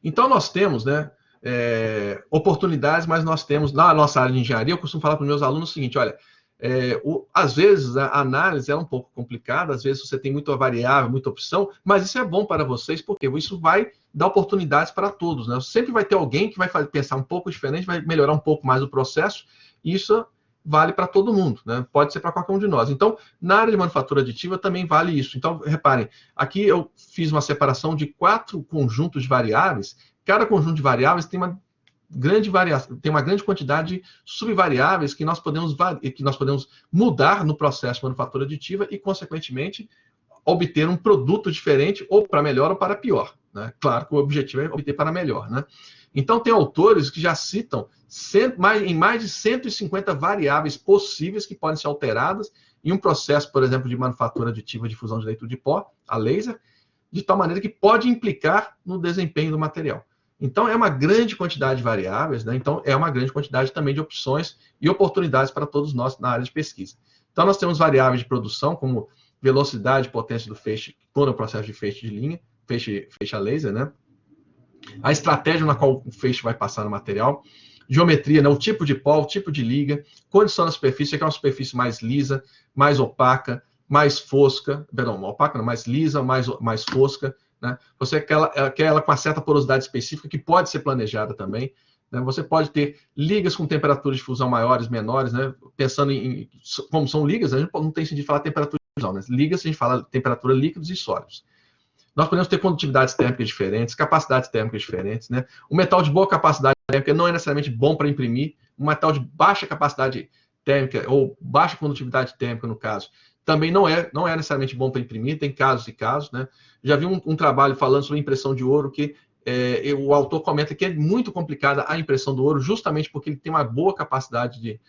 Então nós temos, né, oportunidades, mas nós temos, na nossa área de engenharia, eu costumo falar para os meus alunos o seguinte, olha, às vezes a análise é um pouco complicada, às vezes você tem muita variável, muita opção, mas isso é bom para vocês, porque isso vai dar oportunidades para todos, né? Sempre vai ter alguém que vai pensar um pouco diferente, vai melhorar um pouco mais o processo, e isso vale para todo mundo, né? Pode ser para qualquer um de nós. Então, na área de manufatura aditiva também vale isso. Então, reparem, aqui eu fiz uma separação de 4 conjuntos de variáveis, cada conjunto de variáveis tem uma grande variação, tem uma grande quantidade de subvariáveis que nós podemos mudar no processo de manufatura aditiva e, consequentemente, obter um produto diferente, ou para melhor ou para pior. Né? Claro que o objetivo é obter para melhor. Né? Então, tem autores que já citam em mais de 150 variáveis possíveis que podem ser alteradas em um processo, por exemplo, de manufatura aditiva de fusão de leito de pó, a laser, de tal maneira que pode implicar no desempenho do material. Então, é uma grande quantidade de variáveis, né? Então, é uma grande quantidade também de opções e oportunidades para todos nós na área de pesquisa. Então, nós temos variáveis de produção, como velocidade e potência do feixe, quando é o processo de feixe de linha, feixe a laser, né? A estratégia na qual o feixe vai passar no material, geometria, né? O tipo de pó, o tipo de liga, condição da superfície, que é uma superfície mais lisa, mais opaca, mais fosca, perdão, opaca, não, mais lisa, mais fosca, né? Você quer ela com uma certa porosidade específica que pode ser planejada também, né? Você pode ter ligas com temperaturas de fusão maiores, menores, né? Pensando em como são ligas, a gente não tem sentido falar temperatura de fusão, né? Ligas, a gente fala temperatura líquidos e sólidos. Nós podemos ter condutividades térmicas diferentes, capacidades térmicas diferentes, né? Um metal de boa capacidade térmica não é necessariamente bom para imprimir, um metal de baixa capacidade térmica ou baixa condutividade térmica, no caso, também não é necessariamente bom para imprimir, tem casos e casos, né? Já vi um trabalho falando sobre impressão de ouro que o autor comenta que é muito complicada a impressão do ouro, justamente porque ele tem uma boa capacidade de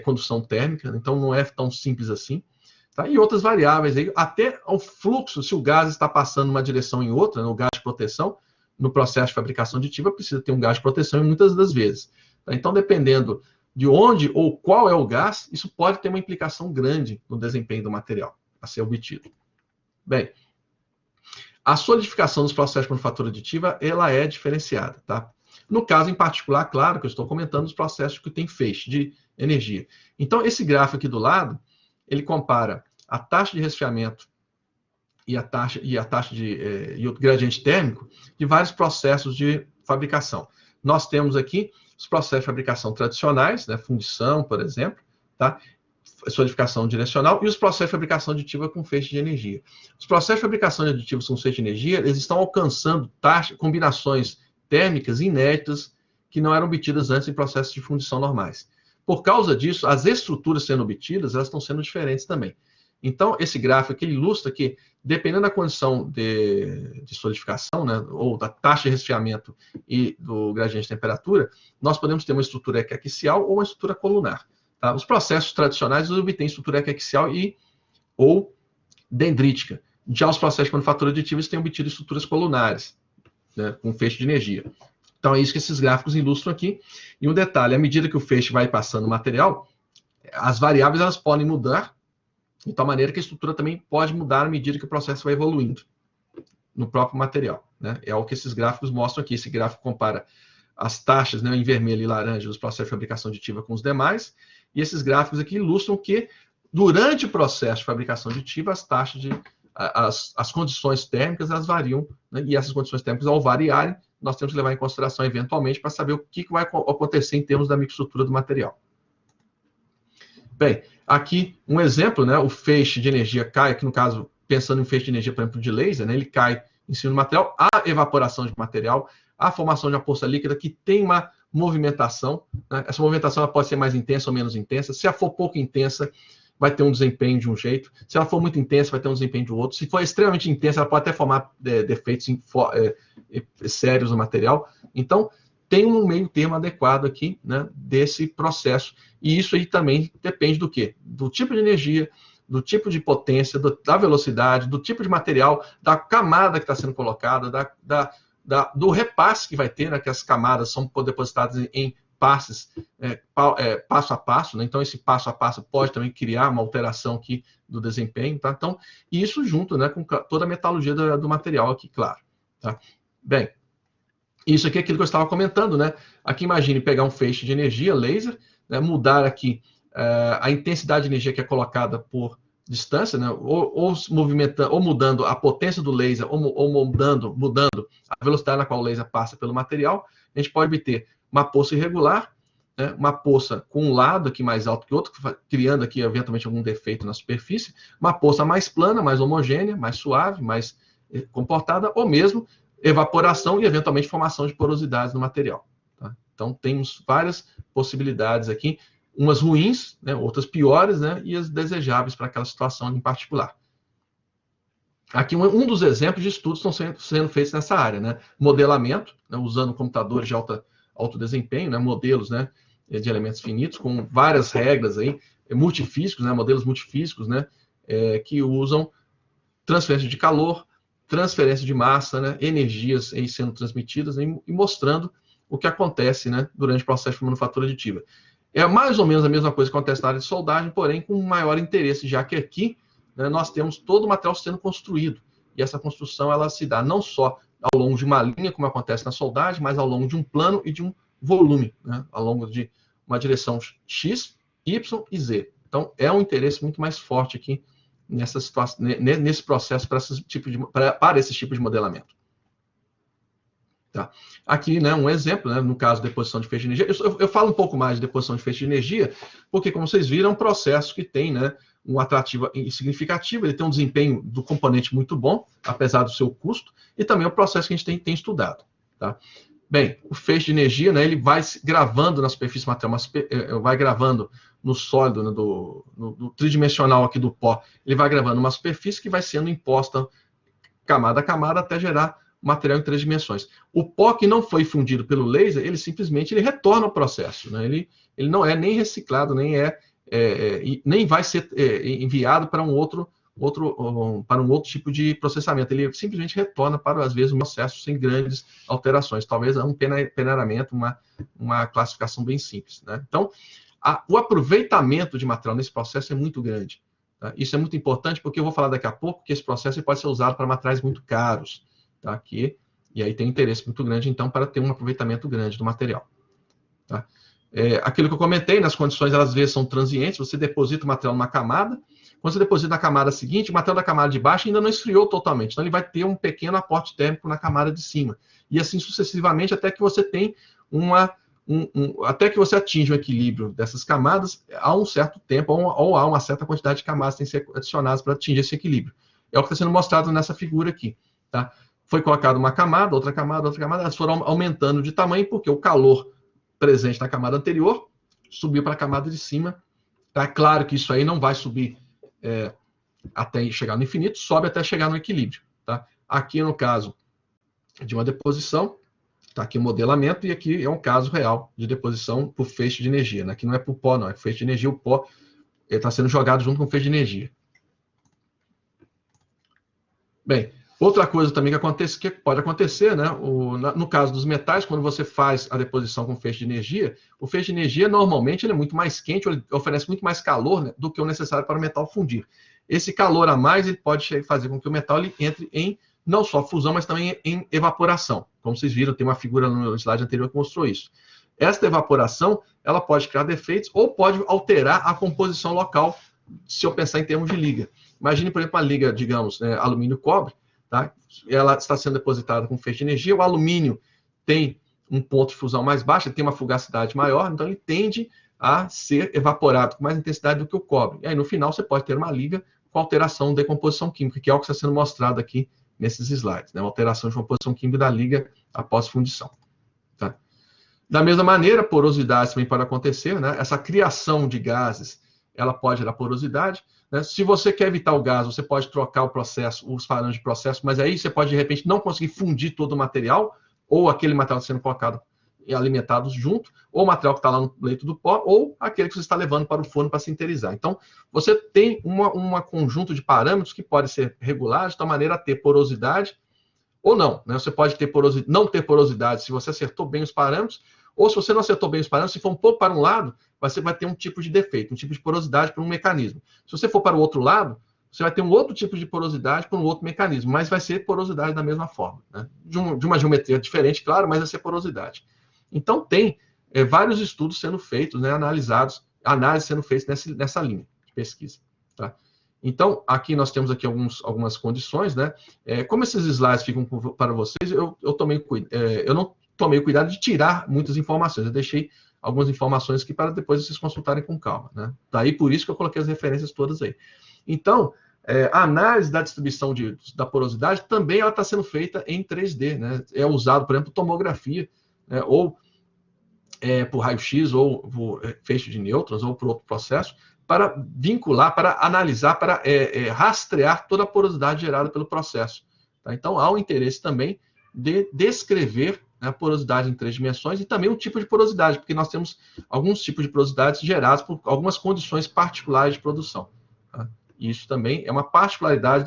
condução térmica, então não é tão simples assim. Tá? E outras variáveis, aí, até o fluxo, se o gás está passando uma direção em outra, no gás de proteção, no processo de fabricação aditiva, precisa ter um gás de proteção muitas das vezes. Tá? Então, dependendo de onde ou qual é o gás, isso pode ter uma implicação grande no desempenho do material a ser obtido. Bem, a solidificação dos processos de manufatura aditiva, ela é diferenciada. Tá? No caso em particular, claro que eu estou comentando os processos que tem feixe de energia. Então, esse gráfico aqui do lado, ele compara a taxa de resfriamento e o gradiente térmico de vários processos de fabricação. Nós temos aqui os processos de fabricação tradicionais, né, fundição, por exemplo, tá? Solidificação direcional, e os processos de fabricação aditiva com feixe de energia. Os processos de fabricação aditiva com feixe de energia, eles estão alcançando combinações térmicas inéditas que não eram obtidas antes em processos de fundição normais. Por causa disso, as estruturas sendo obtidas, elas estão sendo diferentes também. Então, esse gráfico aqui ilustra que, dependendo da condição de solidificação, né, ou da taxa de resfriamento e do gradiente de temperatura, nós podemos ter uma estrutura equiaxial ou uma estrutura colunar. Tá? Os processos tradicionais obtêm estrutura equiaxial ou dendrítica. Já os processos de manufatura aditiva têm obtido estruturas colunares, né, com feixe de energia. Então, é isso que esses gráficos ilustram aqui. E um detalhe, à medida que o feixe vai passando o material, as variáveis elas podem mudar, de tal maneira que a estrutura também pode mudar à medida que o processo vai evoluindo no próprio material. Né? É o que esses gráficos mostram aqui. Esse gráfico compara as taxas, né, em vermelho e laranja dos processos de fabricação aditiva com os demais. E esses gráficos aqui ilustram que, durante o processo de fabricação aditiva, as taxas as condições térmicas elas variam, né? E essas condições térmicas, ao variarem, nós temos que levar em consideração eventualmente para saber o que vai acontecer em termos da microestrutura do material. Bem, aqui um exemplo, né? O feixe de energia cai, aqui no caso, pensando em feixe de energia, por exemplo, de laser, né? Ele cai em cima do material, há evaporação de material, há formação de uma poça líquida que tem uma movimentação, né? Essa movimentação ela pode ser mais intensa ou menos intensa. Se ela for pouco intensa, vai ter um desempenho de um jeito. Se ela for muito intensa, vai ter um desempenho de outro. Se for extremamente intensa, ela pode até formar defeitos sérios no material. Então, tem um meio termo adequado aqui, né, desse processo. E isso aí também depende do quê? Do tipo de energia, do tipo de potência, da velocidade, do tipo de material, da camada que está sendo colocada, do repasse que vai ter, né, que as camadas são depositadas em passes passo a passo, né? Então esse passo a passo pode também criar uma alteração aqui do desempenho, tá? Então, e isso junto, né, com toda a metalurgia do material aqui, claro. Tá? Bem, isso aqui é aquilo que eu estava comentando, né? Aqui imagine pegar um feixe de energia, laser, né, mudar aqui a intensidade de energia que é colocada por distância, né, ou mudando a potência do laser, ou mudando a velocidade na qual o laser passa pelo material, a gente pode obter uma poça irregular, né, uma poça com um lado aqui mais alto que o outro, criando aqui eventualmente algum defeito na superfície, uma poça mais plana, mais homogênea, mais suave, mais comportada, ou mesmo evaporação e eventualmente formação de porosidades no material. Tá? Então temos várias possibilidades aqui, umas ruins, né, outras piores, né, e as desejáveis para aquela situação em particular. Aqui um dos exemplos de estudos estão sendo feitos nessa área, né? Modelamento, né, usando computadores de alto desempenho, né, modelos, né, de elementos finitos, com várias regras aí, multifísicos, né, modelos multifísicos, né, que usam transferência de calor, transferência de massa, né, energias aí sendo transmitidas, né, e mostrando o que acontece, né, durante o processo de manufatura aditiva. É mais ou menos a mesma coisa que acontece na área de soldagem, porém com maior interesse, já que aqui, né, nós temos todo o material sendo construído. E essa construção ela se dá não só ao longo de uma linha, como acontece na soldagem, mas ao longo de um plano e de um volume, né, ao longo de uma direção X, Y e Z. Então, é um interesse muito mais forte aqui nessa situação, nesse processo para esse tipo de modelamento. Tá? Aqui, né, um exemplo, né, no caso de deposição de feixe de energia. Eu falo um pouco mais de deposição de feixe de energia, porque, como vocês viram, é um processo que tem, né, um atrativo significativo, ele tem um desempenho do componente muito bom, apesar do seu custo, e também é um processo que a gente tem estudado. Tá? Bem, o feixe de energia, né, ele vai gravando na superfície material, vai gravando no sólido, né, no tridimensional aqui do pó, ele vai gravando uma superfície que vai sendo imposta camada a camada até gerar material em 3 dimensões. O pó que não foi fundido pelo laser, ele simplesmente retorna ao processo. Né? Ele não é nem reciclado, nem vai ser enviado para um outro tipo de processamento. Ele simplesmente retorna para, às vezes, um processo sem grandes alterações. Talvez um peneiramento, uma classificação bem simples. Né? Então, o aproveitamento de material nesse processo é muito grande. Tá? Isso é muito importante, porque eu vou falar daqui a pouco que esse processo pode ser usado para materiais muito caros. Tá? E aí tem um interesse muito grande, então, para ter um aproveitamento grande do material. Tá? Aquilo que eu comentei, nas condições, elas às vezes são transientes, você deposita o material numa camada, quando você deposita na camada seguinte, o material da camada de baixo ainda não esfriou totalmente, então ele vai ter um pequeno aporte térmico na camada de cima. E assim sucessivamente, até que você tem até que você atinja o equilíbrio dessas camadas, há um certo tempo, ou há uma certa quantidade de camadas que têm que ser adicionadas para atingir esse equilíbrio. É o que está sendo mostrado nessa figura aqui. Tá? Foi colocada uma camada, outra camada, elas foram aumentando de tamanho, porque o calor presente na camada anterior subiu para a camada de cima. Tá? Claro que isso aí não vai subir até chegar no infinito, sobe até chegar no equilíbrio. Tá? Aqui, no caso de uma deposição, está aqui o modelamento, e aqui é um caso real de deposição por feixe de energia. Né? Aqui não é por pó, não, é por feixe de energia. O pó está sendo jogado junto com o feixe de energia. Bem, outra coisa também que pode acontecer, né? No caso dos metais, quando você faz a deposição com feixe de energia, o feixe de energia normalmente ele é muito mais quente, ele oferece muito mais calor, né, do que o necessário para o metal fundir. Esse calor a mais ele pode fazer com que o metal entre em não só fusão, mas também em evaporação. Como vocês viram, tem uma figura no slide anterior que mostrou isso. Esta evaporação ela pode criar defeitos ou pode alterar a composição local, se eu pensar em termos de liga. Imagine, por exemplo, uma liga, digamos, né, alumínio-cobre. Tá? Ela está sendo depositada com feixe de energia, o alumínio tem um ponto de fusão mais baixo, ele tem uma fugacidade maior, então ele tende a ser evaporado com mais intensidade do que o cobre. E aí, no final, você pode ter uma liga com alteração de decomposição química, que é o que está sendo mostrado aqui nesses slides, né? Uma alteração de composição química da liga após fundição. Tá? Da mesma maneira, porosidade também pode acontecer, né? Essa criação de gases, ela pode gerar porosidade. Né? Se você quer evitar o gás, você pode trocar o processo, os parâmetros de processo, mas aí você pode, de repente, não conseguir fundir todo o material, ou aquele material sendo colocado e alimentados junto, ou o material que está lá no leito do pó, ou aquele que você está levando para o forno para sinterizar. Então, você tem um conjunto de parâmetros que pode ser regulados de tal maneira a ter porosidade ou não. Né? Você pode ter não ter porosidade se você acertou bem os parâmetros, ou se você não acertou bem os parâmetros, se for um pouco para um lado, você vai ter um tipo de defeito, um tipo de porosidade para um mecanismo. Se você for para o outro lado, você vai ter um outro tipo de porosidade para um outro mecanismo, mas vai ser porosidade da mesma forma. Né? De uma geometria diferente, claro, mas vai ser porosidade. Então, tem vários estudos sendo feitos, né, análise sendo feita nessa linha de pesquisa. Tá? Então, aqui nós temos aqui algumas condições. Né? Como esses slides ficam para vocês, eu não tomei cuidado de tirar muitas informações. Eu deixei algumas informações aqui para depois vocês consultarem com calma. Né? Daí, por isso que eu coloquei as referências todas aí. Então, a análise da distribuição da porosidade também está sendo feita em 3D. Né? É usado, por exemplo, tomografia, né? Ou por raio-x, ou por feixe de nêutrons, ou por outro processo, para vincular, para analisar, para rastrear toda a porosidade gerada pelo processo. Tá? Então, há um interesse também de descrever a porosidade em 3 dimensões e também o tipo de porosidade, porque nós temos alguns tipos de porosidades gerados por algumas condições particulares de produção. Tá? E isso também é uma particularidade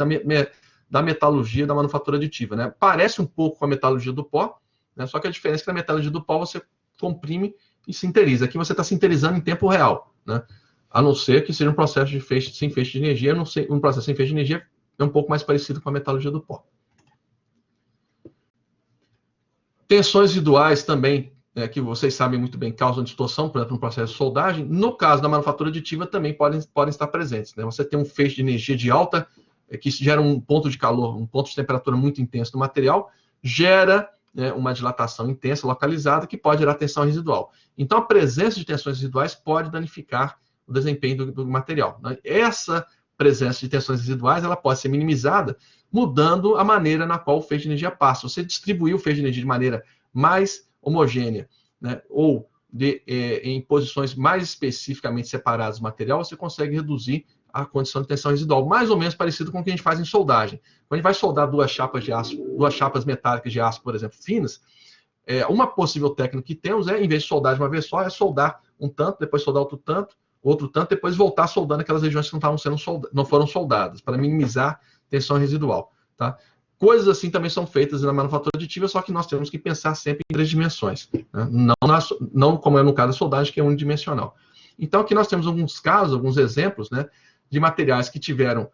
da metalurgia da manufatura aditiva. Né? Parece um pouco com a metalurgia do pó, né? Só que a diferença é que na metalurgia do pó você comprime e sinteriza. Aqui você está sinterizando em tempo real. Né? A não ser que seja um processo sem feixe de energia. Um processo sem feixe de energia é um pouco mais parecido com a metalurgia do pó. Tensões residuais também que vocês sabem muito bem, causam distorção, por exemplo, no processo de soldagem. No caso da manufatura aditiva, também podem estar presentes, né? Você tem um feixe de energia de alta, que gera um ponto de calor, um ponto de temperatura muito intenso no material, gera, né, uma dilatação intensa, localizada, que pode gerar tensão residual. Então, a presença de tensões residuais pode danificar o desempenho do material, né? Essa presença de tensões residuais, ela pode ser minimizada mudando a maneira na qual o feixe de energia passa. Você distribuir o feixe de energia de maneira mais homogênea, né, ou em posições mais especificamente separadas do material, você consegue reduzir a condição de tensão residual, mais ou menos parecido com o que a gente faz em soldagem. Quando a gente vai soldar duas chapas de aço, duas chapas metálicas de aço, por exemplo, finas, uma possível técnica que temos em vez de soldar de uma vez só, é soldar um tanto, depois soldar outro tanto, depois voltar soldando aquelas regiões que não foram soldadas, para minimizar tensão residual, tá? Coisas assim também são feitas na manufatura aditiva, só que nós temos que pensar sempre em 3 dimensões, né? Não como é no caso da soldagem, que é unidimensional. Então, aqui nós temos alguns casos, alguns exemplos, né, de materiais que tiveram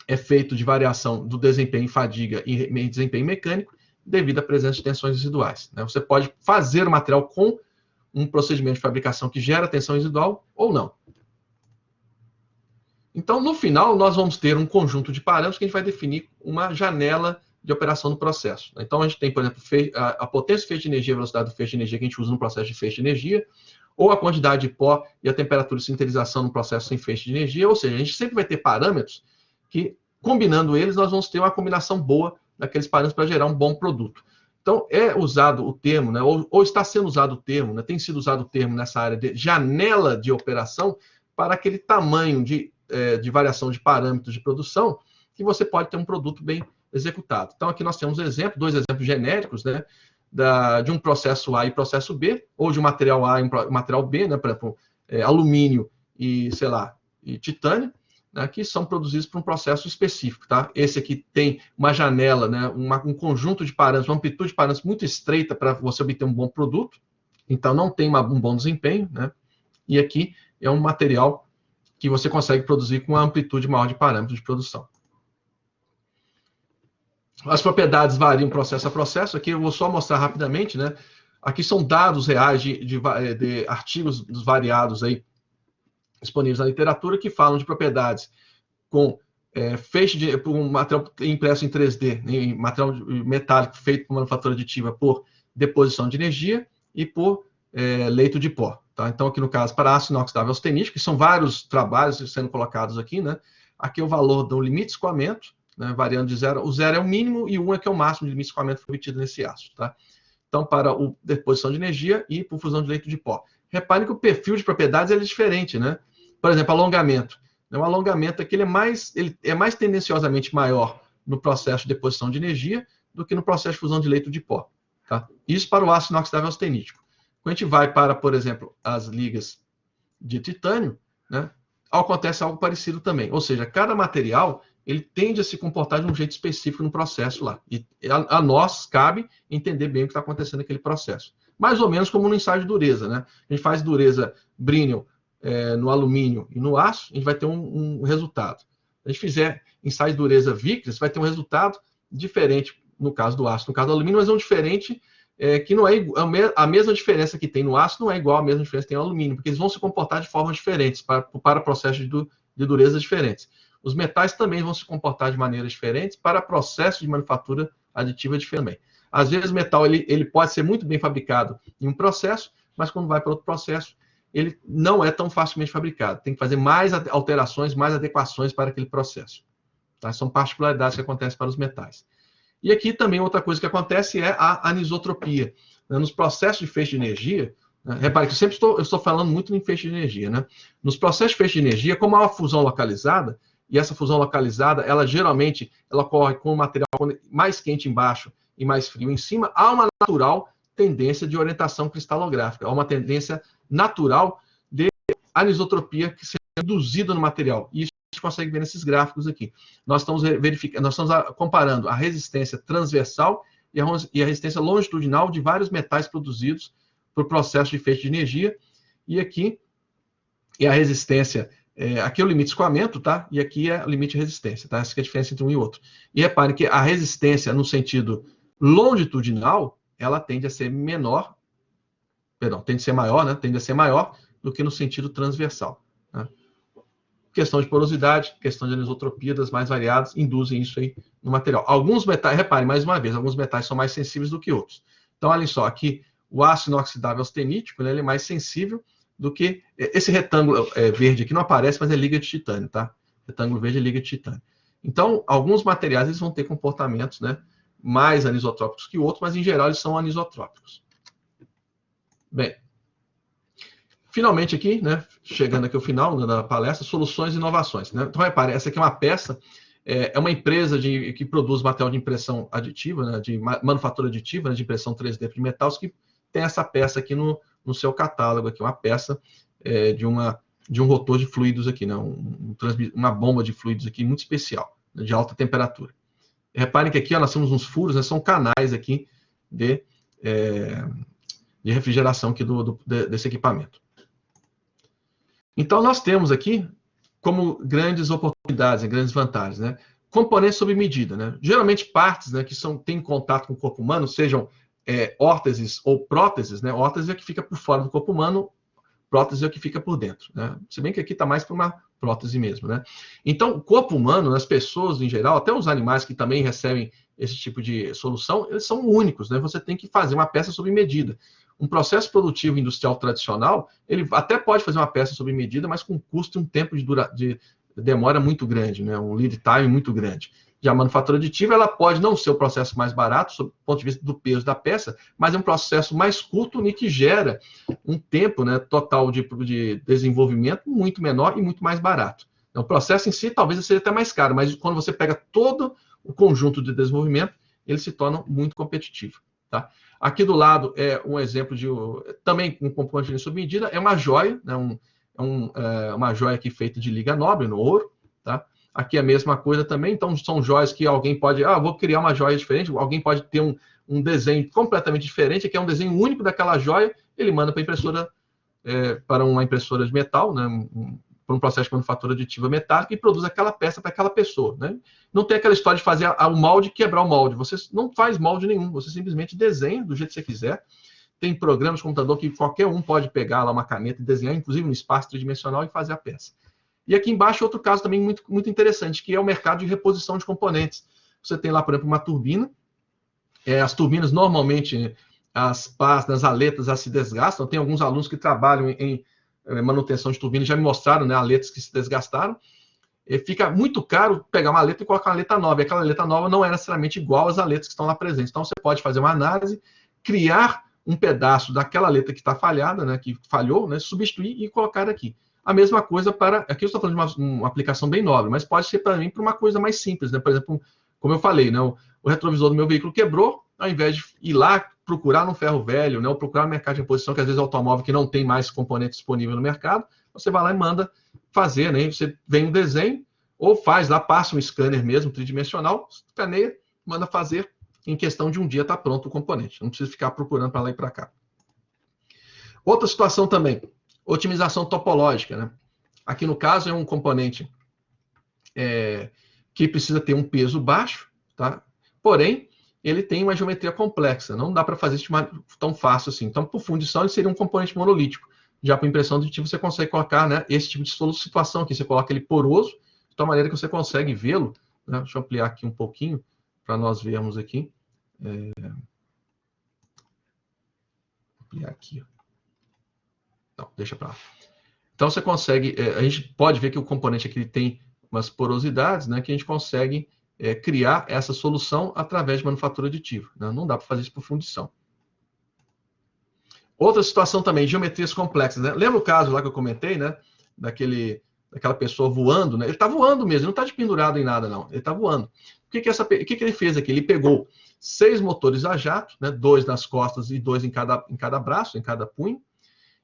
efeito de variação do desempenho em fadiga e desempenho mecânico devido à presença de tensões residuais, né? Você pode fazer o material com um procedimento de fabricação que gera tensão residual ou não. Então, no final, nós vamos ter um conjunto de parâmetros que a gente vai definir uma janela de operação do processo. Então, a gente tem, por exemplo, a potência do feixe de energia, a velocidade do feixe de energia que a gente usa no processo de feixe de energia, ou a quantidade de pó e a temperatura de sintetização no processo sem feixe de energia. Ou seja, a gente sempre vai ter parâmetros que, combinando eles, nós vamos ter uma combinação boa daqueles parâmetros para gerar um bom produto. Então, é usado o termo, né, ou está sendo usado o termo, né, tem sido usado o termo nessa área de janela de operação para aquele tamanho de variação de parâmetros de produção que você pode ter um produto bem executado. Então, aqui nós temos dois exemplos genéricos, né, de um processo A e processo B, ou de um material A e um material B, né, por exemplo, alumínio e, sei lá, e titânio, né, que são produzidos por um processo específico, tá? Esse aqui tem uma janela, né, um conjunto de parâmetros, uma amplitude de parâmetros muito estreita para você obter um bom produto, então não tem um bom desempenho, né? E aqui é um material que você consegue produzir com uma amplitude maior de parâmetros de produção. As propriedades variam processo a processo. Aqui eu vou só mostrar rapidamente, né? Aqui são dados reais de artigos variados aí, disponíveis na literatura, que falam de propriedades com um material impresso em 3D, né, material metálico feito por manufatura aditiva por deposição de energia e por leito de pó. Tá? Então, aqui no caso, para aço inoxidável austenítico, que são vários trabalhos sendo colocados aqui, né? Aqui é o valor do limite de escoamento, né, variando de 0. O 0 é o mínimo e o 1 é que é o máximo de limite de escoamento que foi obtido nesse aço. Tá? Então, para a deposição de energia e por fusão de leito de pó. Reparem que o perfil de propriedades é diferente, né? Por exemplo, alongamento. O alongamento aqui ele é mais tendenciosamente maior no processo de deposição de energia do que no processo de fusão de leito de pó. Tá? Isso para o aço inoxidável austenítico. Quando a gente vai para, por exemplo, as ligas de titânio, né, acontece algo parecido também. Ou seja, cada material ele tende a se comportar de um jeito específico no processo lá. E a nós cabe entender bem o que está acontecendo naquele processo. Mais ou menos como no ensaio de dureza, né? A gente faz dureza Brinell no alumínio e no aço, a gente vai ter um resultado. Se a gente fizer ensaio de dureza Vickers, vai ter um resultado diferente no caso do aço. No caso do alumínio, mas é um diferente que não é a mesma diferença que tem no aço não é igual à mesma diferença que tem no alumínio, porque eles vão se comportar de formas diferentes para processos de dureza diferentes. Os metais também vão se comportar de maneiras diferentes para processos de manufatura aditiva diferente também. Às vezes o metal ele pode ser muito bem fabricado em um processo, mas quando vai para outro processo, ele não é tão facilmente fabricado. Tem que fazer mais alterações, mais adequações para aquele processo. Tá? São particularidades que acontecem para os metais. E aqui também outra coisa que acontece é a anisotropia. Nos processos de feixe de energia, né? Repare que eu estou falando muito em feixe de energia. Né? Nos processos de feixe de energia, como há uma fusão localizada, e essa fusão localizada, geralmente ocorre com o material mais quente embaixo e mais frio em cima, há uma natural tendência de orientação cristalográfica, há uma tendência natural de anisotropia que se é induzida no material. E isso a gente consegue ver nesses gráficos aqui. Nós estamos comparando a resistência transversal e a resistência longitudinal de vários metais produzidos por processo de feixe de energia. E aqui é a resistência, aqui é o limite de escoamento, tá? E aqui é o limite de resistência, tá? Essa é a diferença entre um e outro. E repare que a resistência no sentido longitudinal, ela tende a ser menor Perdão, tende a ser maior, né? Tende a ser maior do que no sentido transversal. Né? Questão de porosidade, questão de anisotropia das mais variadas, induzem isso aí no material. Alguns metais, reparem mais uma vez, alguns metais são mais sensíveis do que outros. Então, olhem só, aqui o aço inoxidável austenítico, né, ele é mais sensível do que... Esse retângulo verde aqui não aparece, mas é liga de titânio, tá? Retângulo verde é liga de titânio. Então, alguns materiais eles vão ter comportamentos, né, mais anisotrópicos que outros, mas em geral eles são anisotrópicos. Bem, finalmente aqui, né, chegando aqui ao final da palestra, soluções e inovações. Né? Então, repare, essa aqui é uma peça, é uma empresa que produz material de impressão aditiva, né, de manufatura aditiva, né, de impressão 3D de metais, que tem essa peça aqui no seu catálogo, aqui, uma peça de um rotor de fluidos aqui, né, uma bomba de fluidos aqui muito especial, né, de alta temperatura. Reparem que aqui ó, nós temos uns furos, né, são canais aqui de refrigeração aqui desse equipamento. Então, nós temos aqui como grandes oportunidades, grandes vantagens, né? Componentes sob medida, né? Geralmente partes, né, que têm contato com o corpo humano, sejam órteses ou próteses, né? Órtese é que fica por fora do corpo humano, prótese é que fica por dentro, né? Se bem que aqui está mais para uma prótese mesmo, né? Então, o corpo humano, as pessoas em geral, até os animais que também recebem esse tipo de solução, eles são únicos, né? Você tem que fazer uma peça sob medida. Um processo produtivo industrial tradicional, ele até pode fazer uma peça sob medida, mas com custo e um tempo de demora muito grande, né? Um lead time muito grande. Já a manufatura aditiva, ela pode não ser o processo mais barato, sob o ponto de vista do peso da peça, mas é um processo mais curto e que gera um tempo, né, total de desenvolvimento muito menor e muito mais barato. Então, o processo em si talvez seja até mais caro, mas quando você pega todo o conjunto de desenvolvimento, ele se torna muito competitivo. Tá? Aqui do lado é um exemplo de também um componente sob medida, é uma joia, né, uma joia aqui feita de liga nobre, no ouro. Tá? Aqui é a mesma coisa também, então são joias que alguém pode, vou criar uma joia diferente, alguém pode ter um desenho completamente diferente, que é um desenho único daquela joia, ele manda para a impressora, para uma impressora de metal, né, para um processo de manufatura aditiva metálica e produz aquela peça para aquela pessoa. Né? Não tem aquela história de fazer o molde e quebrar o molde. Você não faz molde nenhum, você simplesmente desenha do jeito que você quiser. Tem programas de computador que qualquer um pode pegar lá uma caneta e desenhar, inclusive no espaço tridimensional, e fazer a peça. E aqui embaixo outro caso também muito, muito interessante, que é o mercado de reposição de componentes. Você tem lá, por exemplo, uma turbina. As turbinas, normalmente, as pás das aletas se desgastam. Tem alguns alunos que trabalham em manutenção de turbina já me mostraram, né, aletas que se desgastaram. Fica muito caro pegar uma aleta e colocar uma aleta nova. E aquela aleta nova não é necessariamente igual às aletas que estão lá presentes. Então, você pode fazer uma análise, criar um pedaço daquela aleta que está falhada, né, que falhou, né, substituir e colocar aqui. A mesma coisa para... Aqui eu estou falando de uma aplicação bem nobre, mas pode ser também para uma coisa mais simples. Né? Por exemplo, como eu falei, né, o retrovisor do meu veículo quebrou, ao invés de ir lá procurar no ferro velho, né, ou procurar no mercado de reposição, que às vezes é automóvel que não tem mais componente disponível no mercado, você vai lá e manda fazer, né? Você vem um desenho, ou faz lá, passa um scanner mesmo, tridimensional, escaneia, manda fazer, em questão de um dia está pronto o componente. Não precisa ficar procurando para lá e para cá. Outra situação também, otimização topológica, né? Aqui no caso é um componente que precisa ter um peso baixo, tá? Porém, ele tem uma geometria complexa, não dá para fazer isso tão fácil assim. Então, por fundição, ele seria um componente monolítico. Já para impressão aditiva, você consegue colocar, né, esse tipo de situação aqui. Você coloca ele poroso, de tal maneira que você consegue vê-lo. Né? Deixa eu ampliar aqui um pouquinho, para nós vermos aqui. Ampliar aqui. Não, deixa para lá. Então, você consegue... a gente pode ver que o componente aqui tem umas porosidades, né, que a gente consegue... criar essa solução através de manufatura aditiva. Né? Não dá para fazer isso por fundição. Outra situação também, geometrias complexas. Né? Lembra o caso lá que eu comentei, né? Daquela pessoa voando? Né? Ele está voando mesmo, ele não está pendurado em nada, não. Ele está voando. O que ele fez aqui? Ele pegou 6 motores a jato, né? 2 nas costas e 2 em cada braço, em cada punho.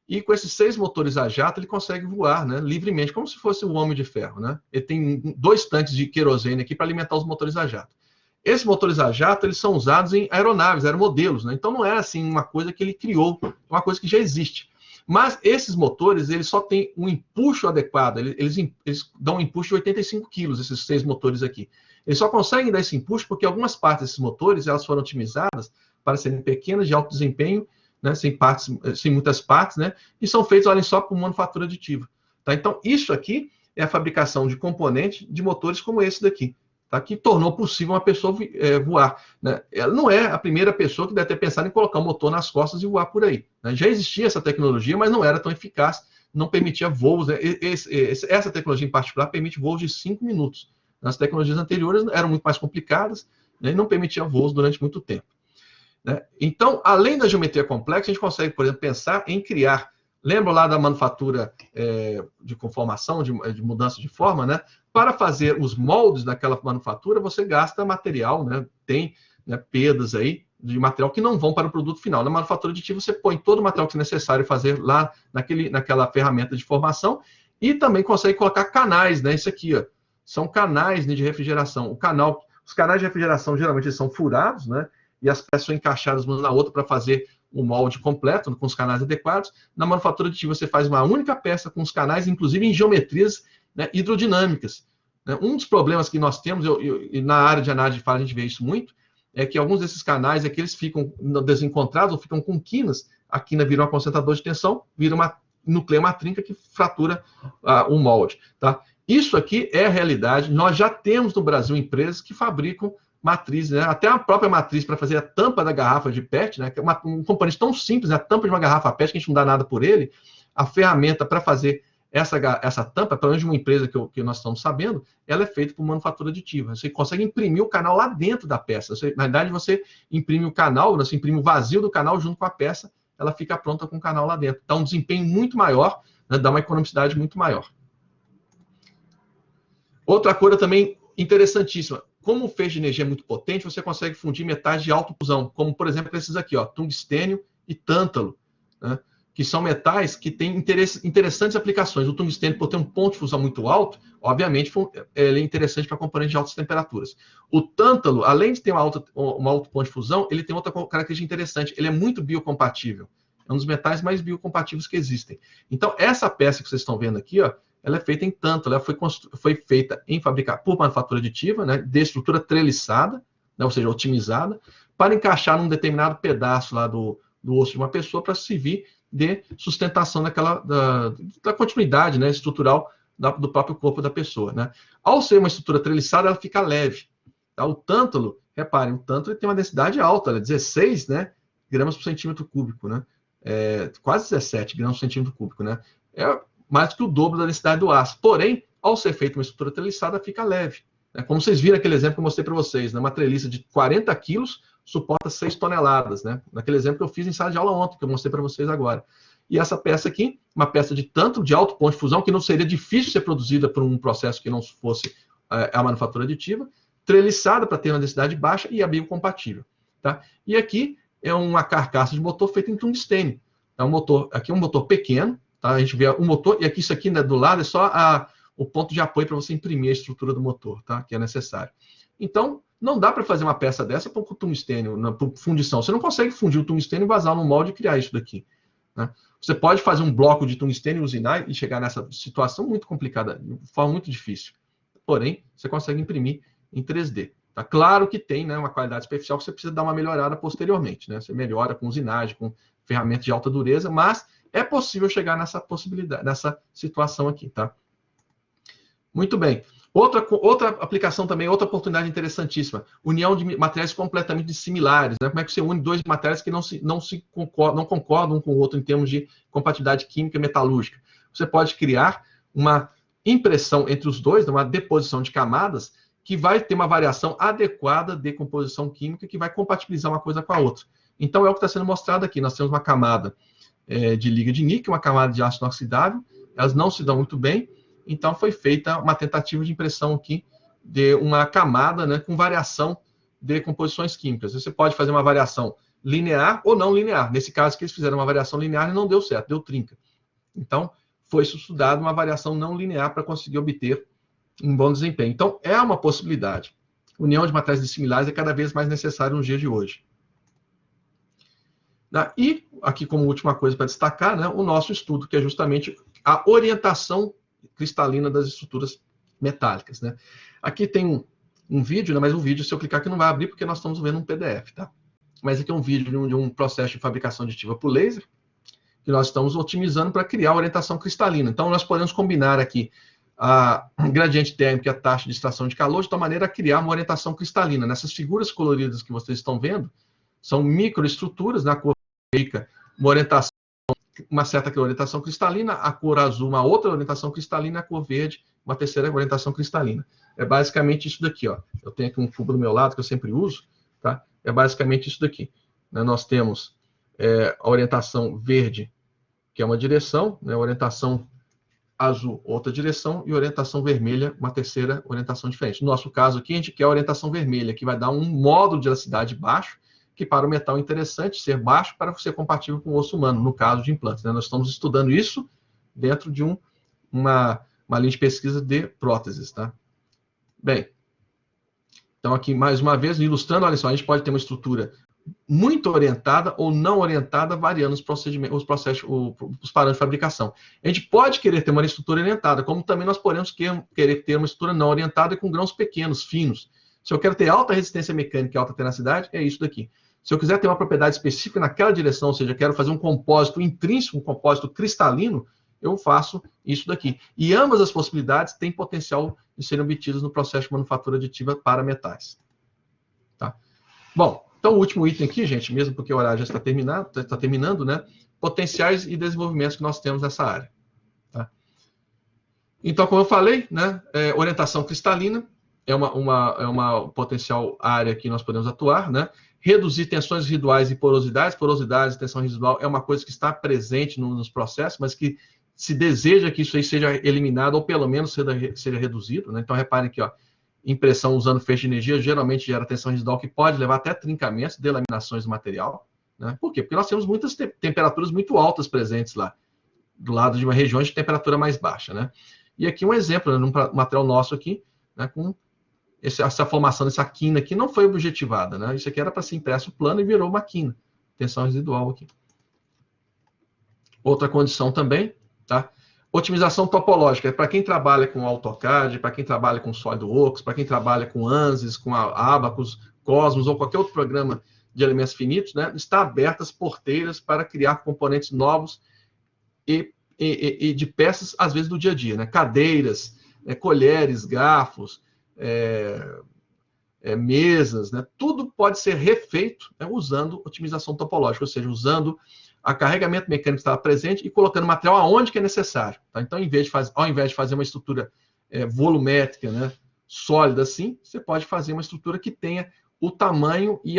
E com esses 6 motores a jato, ele consegue voar, né, livremente, como se fosse o Homem de Ferro. Né? Ele tem 2 tanques de querosene aqui para alimentar os motores a jato. Esses motores a jato, eles são usados em aeronaves, aeromodelos. Né? Então, não é assim uma coisa que ele criou, é uma coisa que já existe. Mas esses motores, eles só têm um empuxo adequado. Eles dão um empuxo de 85 quilos, esses 6 motores aqui. Eles só conseguem dar esse empuxo porque algumas partes desses motores elas foram otimizadas para serem pequenas, de alto desempenho, né, sem muitas partes, né, e são feitos, olhem só, por manufatura aditiva. Tá? Então, isso aqui é a fabricação de componentes de motores como esse daqui, tá? Que tornou possível uma pessoa voar. Né? Ela não é a primeira pessoa que deve ter pensado em colocar um motor nas costas e voar por aí. Né? Já existia essa tecnologia, mas não era tão eficaz, não permitia voos. Né? Essa tecnologia em particular permite voos de 5 minutos. As tecnologias anteriores eram muito mais complicadas, né, e não permitiam voos durante muito tempo. Né? Então, além da geometria complexa, a gente consegue, por exemplo, pensar em criar. Lembra lá da manufatura de conformação, de mudança de forma, né? Para fazer os moldes daquela manufatura, você gasta material, né? Tem, né, perdas aí de material que não vão para o produto final. Na manufatura aditiva, você põe todo o material que é necessário fazer lá naquela ferramenta de formação e também consegue colocar canais, né? Isso aqui, ó, são canais, né, de refrigeração. Os canais de refrigeração geralmente eles são furados, né? E as peças são encaixadas uma na outra para fazer o molde completo, com os canais adequados. Na manufatura aditiva, você faz uma única peça com os canais, inclusive em geometrias, né, hidrodinâmicas. Né? Um dos problemas que nós temos, e na área de análise de falha a gente vê isso muito, é que alguns desses canais eles ficam desencontrados ou ficam com quinas. A quina vira um concentrador de tensão, nucleia uma trinca que fratura o molde. Tá? Isso aqui é a realidade. Nós já temos no Brasil empresas que fabricam matriz, né? Até a própria matriz para fazer a tampa da garrafa de PET, né? Que é um componente tão simples, né? A tampa de uma garrafa PET, que a gente não dá nada por ele. A ferramenta para fazer essa tampa, pelo menos de uma empresa que nós estamos sabendo, ela é feita por manufatura aditiva. Você consegue imprimir o canal lá dentro da peça. Na verdade, você imprime o canal, você imprime o vazio do canal junto com a peça, ela fica pronta com o canal lá dentro. Dá um desempenho muito maior, né? Dá uma economicidade muito maior. Outra coisa também interessantíssima. Como o feixe de energia é muito potente, você consegue fundir metais de alta fusão, como, por exemplo, esses aqui, ó, tungstênio e tântalo, né, que são metais que têm interessantes aplicações. O tungstênio, por ter um ponto de fusão muito alto, obviamente, ele é interessante para componentes de altas temperaturas. O tântalo, além de ter um alto ponto de fusão, ele tem outra característica interessante, ele é muito biocompatível. É um dos metais mais biocompatíveis que existem. Então, essa peça que vocês estão vendo aqui, ó, ela é feita em tântalo, ela foi feita por manufatura aditiva, né, de estrutura treliçada, né, ou seja, otimizada, para encaixar num determinado pedaço lá do osso de uma pessoa para servir de sustentação da continuidade, né, estrutural do próprio corpo da pessoa. Né. Ao ser uma estrutura treliçada, ela fica leve. Tá? O tântalo, reparem, o tântalo tem uma densidade alta, 16, né, gramas por centímetro cúbico, né, quase 17 gramas por centímetro cúbico. Né, é mais que o dobro da densidade do aço. Porém, ao ser feita uma estrutura treliçada, fica leve. Como vocês viram aquele exemplo que eu mostrei para vocês, né? Uma treliça de 40 quilos suporta 6 toneladas. Né? Naquele exemplo que eu fiz em sala de aula ontem, que eu mostrei para vocês agora. E essa peça aqui, uma peça de tanto de alto ponto de fusão, que não seria difícil ser produzida por um processo que não fosse a manufatura aditiva, treliçada para ter uma densidade baixa e é biocompatível. Tá? E aqui é uma carcaça de motor feita em tungstênio. Aqui é um motor pequeno, tá? A gente vê o motor, e aqui isso aqui, né, do lado é só o ponto de apoio para você imprimir a estrutura do motor, tá? Que é necessário. Então, não dá para fazer uma peça dessa por tungstênio, por fundição. Você não consegue fundir o tungstênio e vazar no molde e criar isso daqui. Né? Você pode fazer um bloco de tungstênio e usinar e chegar nessa situação muito complicada, de forma muito difícil. Porém, você consegue imprimir em 3D. Tá? Claro que tem, né, uma qualidade especial que você precisa dar uma melhorada posteriormente. Né? Você melhora com usinagem, com ferramentas de alta dureza, mas é possível chegar nessa possibilidade, nessa situação aqui, tá? Muito bem. Outra aplicação também, outra oportunidade interessantíssima. União de materiais completamente dissimilares. Né? Como é que você une dois materiais que não concordam um com o outro em termos de compatibilidade química e metalúrgica? Você pode criar uma impressão entre os dois, uma deposição de camadas, que vai ter uma variação adequada de composição química que vai compatibilizar uma coisa com a outra. Então, é o que está sendo mostrado aqui. Nós temos uma camada de liga de níquel, uma camada de ácido inoxidável, elas não se dão muito bem, então foi feita uma tentativa de impressão aqui de uma camada, né, com variação de composições químicas. Você pode fazer uma variação linear ou não linear. Nesse caso que eles fizeram uma variação linear e não deu certo, deu trinca. Então, foi estudada uma variação não linear para conseguir obter um bom desempenho. Então, é uma possibilidade. União de materiais dissimilares é cada vez mais necessária nos dias de hoje. E, aqui como última coisa para destacar, né, o nosso estudo, que é justamente a orientação cristalina das estruturas metálicas. Né? Aqui tem um vídeo, né, mas o vídeo, se eu clicar aqui, não vai abrir, porque nós estamos vendo um PDF. Tá? mas aqui é um vídeo de um processo de fabricação aditiva por laser, que nós estamos otimizando para criar a orientação cristalina. Então, nós podemos combinar aqui a gradiente térmico e a taxa de extração de calor, de tal maneira a criar uma orientação cristalina. Nessas figuras coloridas que vocês estão vendo, são microestruturas, na cor fica uma orientação, uma certa orientação cristalina, a cor azul, uma outra orientação cristalina, a cor verde, uma terceira orientação cristalina. É basicamente isso daqui, ó. Eu tenho aqui um cubo do meu lado, que eu sempre uso, tá? É basicamente isso daqui. Né? Nós temos a orientação verde, que é uma direção, né? A orientação azul, outra direção, e orientação vermelha, uma terceira orientação diferente. No nosso caso aqui, a gente quer a orientação vermelha, que vai dar um módulo de elasticidade baixo, que para o metal é interessante ser baixo para ser compatível com o osso humano, no caso de implantes. Né? Nós estamos estudando isso dentro de uma linha de pesquisa de próteses. Tá? Bem, então aqui mais uma vez, ilustrando, olha só, a gente pode ter uma estrutura muito orientada ou não orientada, variando os procedimentos, os processos, os parâmetros de fabricação. A gente pode querer ter uma estrutura orientada, como também nós podemos querer ter uma estrutura não orientada com grãos pequenos, finos. Se eu quero ter alta resistência mecânica e alta tenacidade, é isso daqui. Se eu quiser ter uma propriedade específica naquela direção, ou seja, eu quero fazer um compósito intrínseco, um compósito cristalino, eu faço isso daqui. E ambas as possibilidades têm potencial de serem obtidas no processo de manufatura aditiva para metais. Tá? Bom, então o último item aqui, gente, mesmo porque o horário já está terminando, né? Potenciais e desenvolvimentos que nós temos nessa área. Tá? Então, como eu falei, né? Orientação cristalina é uma potencial área que nós podemos atuar, né? Reduzir tensões residuais e porosidades. Porosidades e tensão residual é uma coisa que está presente nos processos, mas que se deseja que isso aí seja eliminado, ou pelo menos seja reduzido. Né? Então, reparem aqui, ó, impressão usando feixe de energia geralmente gera tensão residual que pode levar até trincamentos, delaminações do material. Né? Por quê? Porque nós temos muitas temperaturas muito altas presentes lá, do lado de uma região de temperatura mais baixa. Né? E aqui um exemplo, né, num material nosso aqui, né, com essa formação dessa quina aqui não foi objetivada. Né? Isso aqui era para ser impresso plano e virou uma quina. Tensão residual aqui. Outra condição também, tá? Otimização topológica. Para quem trabalha com AutoCAD, para quem trabalha com SolidWorks, para quem trabalha com ANSYS, com Abacus, Cosmos ou qualquer outro programa de elementos finitos, né? Está abertas porteiras para criar componentes novos e de peças, às vezes, do dia a dia. Né? Cadeiras, colheres, garfos, mesas, né? Tudo pode ser refeito, né, usando otimização topológica, ou seja, usando a carregamento mecânico que estava presente e colocando material aonde que é necessário. Tá? Então, ao invés de fazer uma estrutura volumétrica, né, sólida assim, você pode fazer uma estrutura que tenha o tamanho e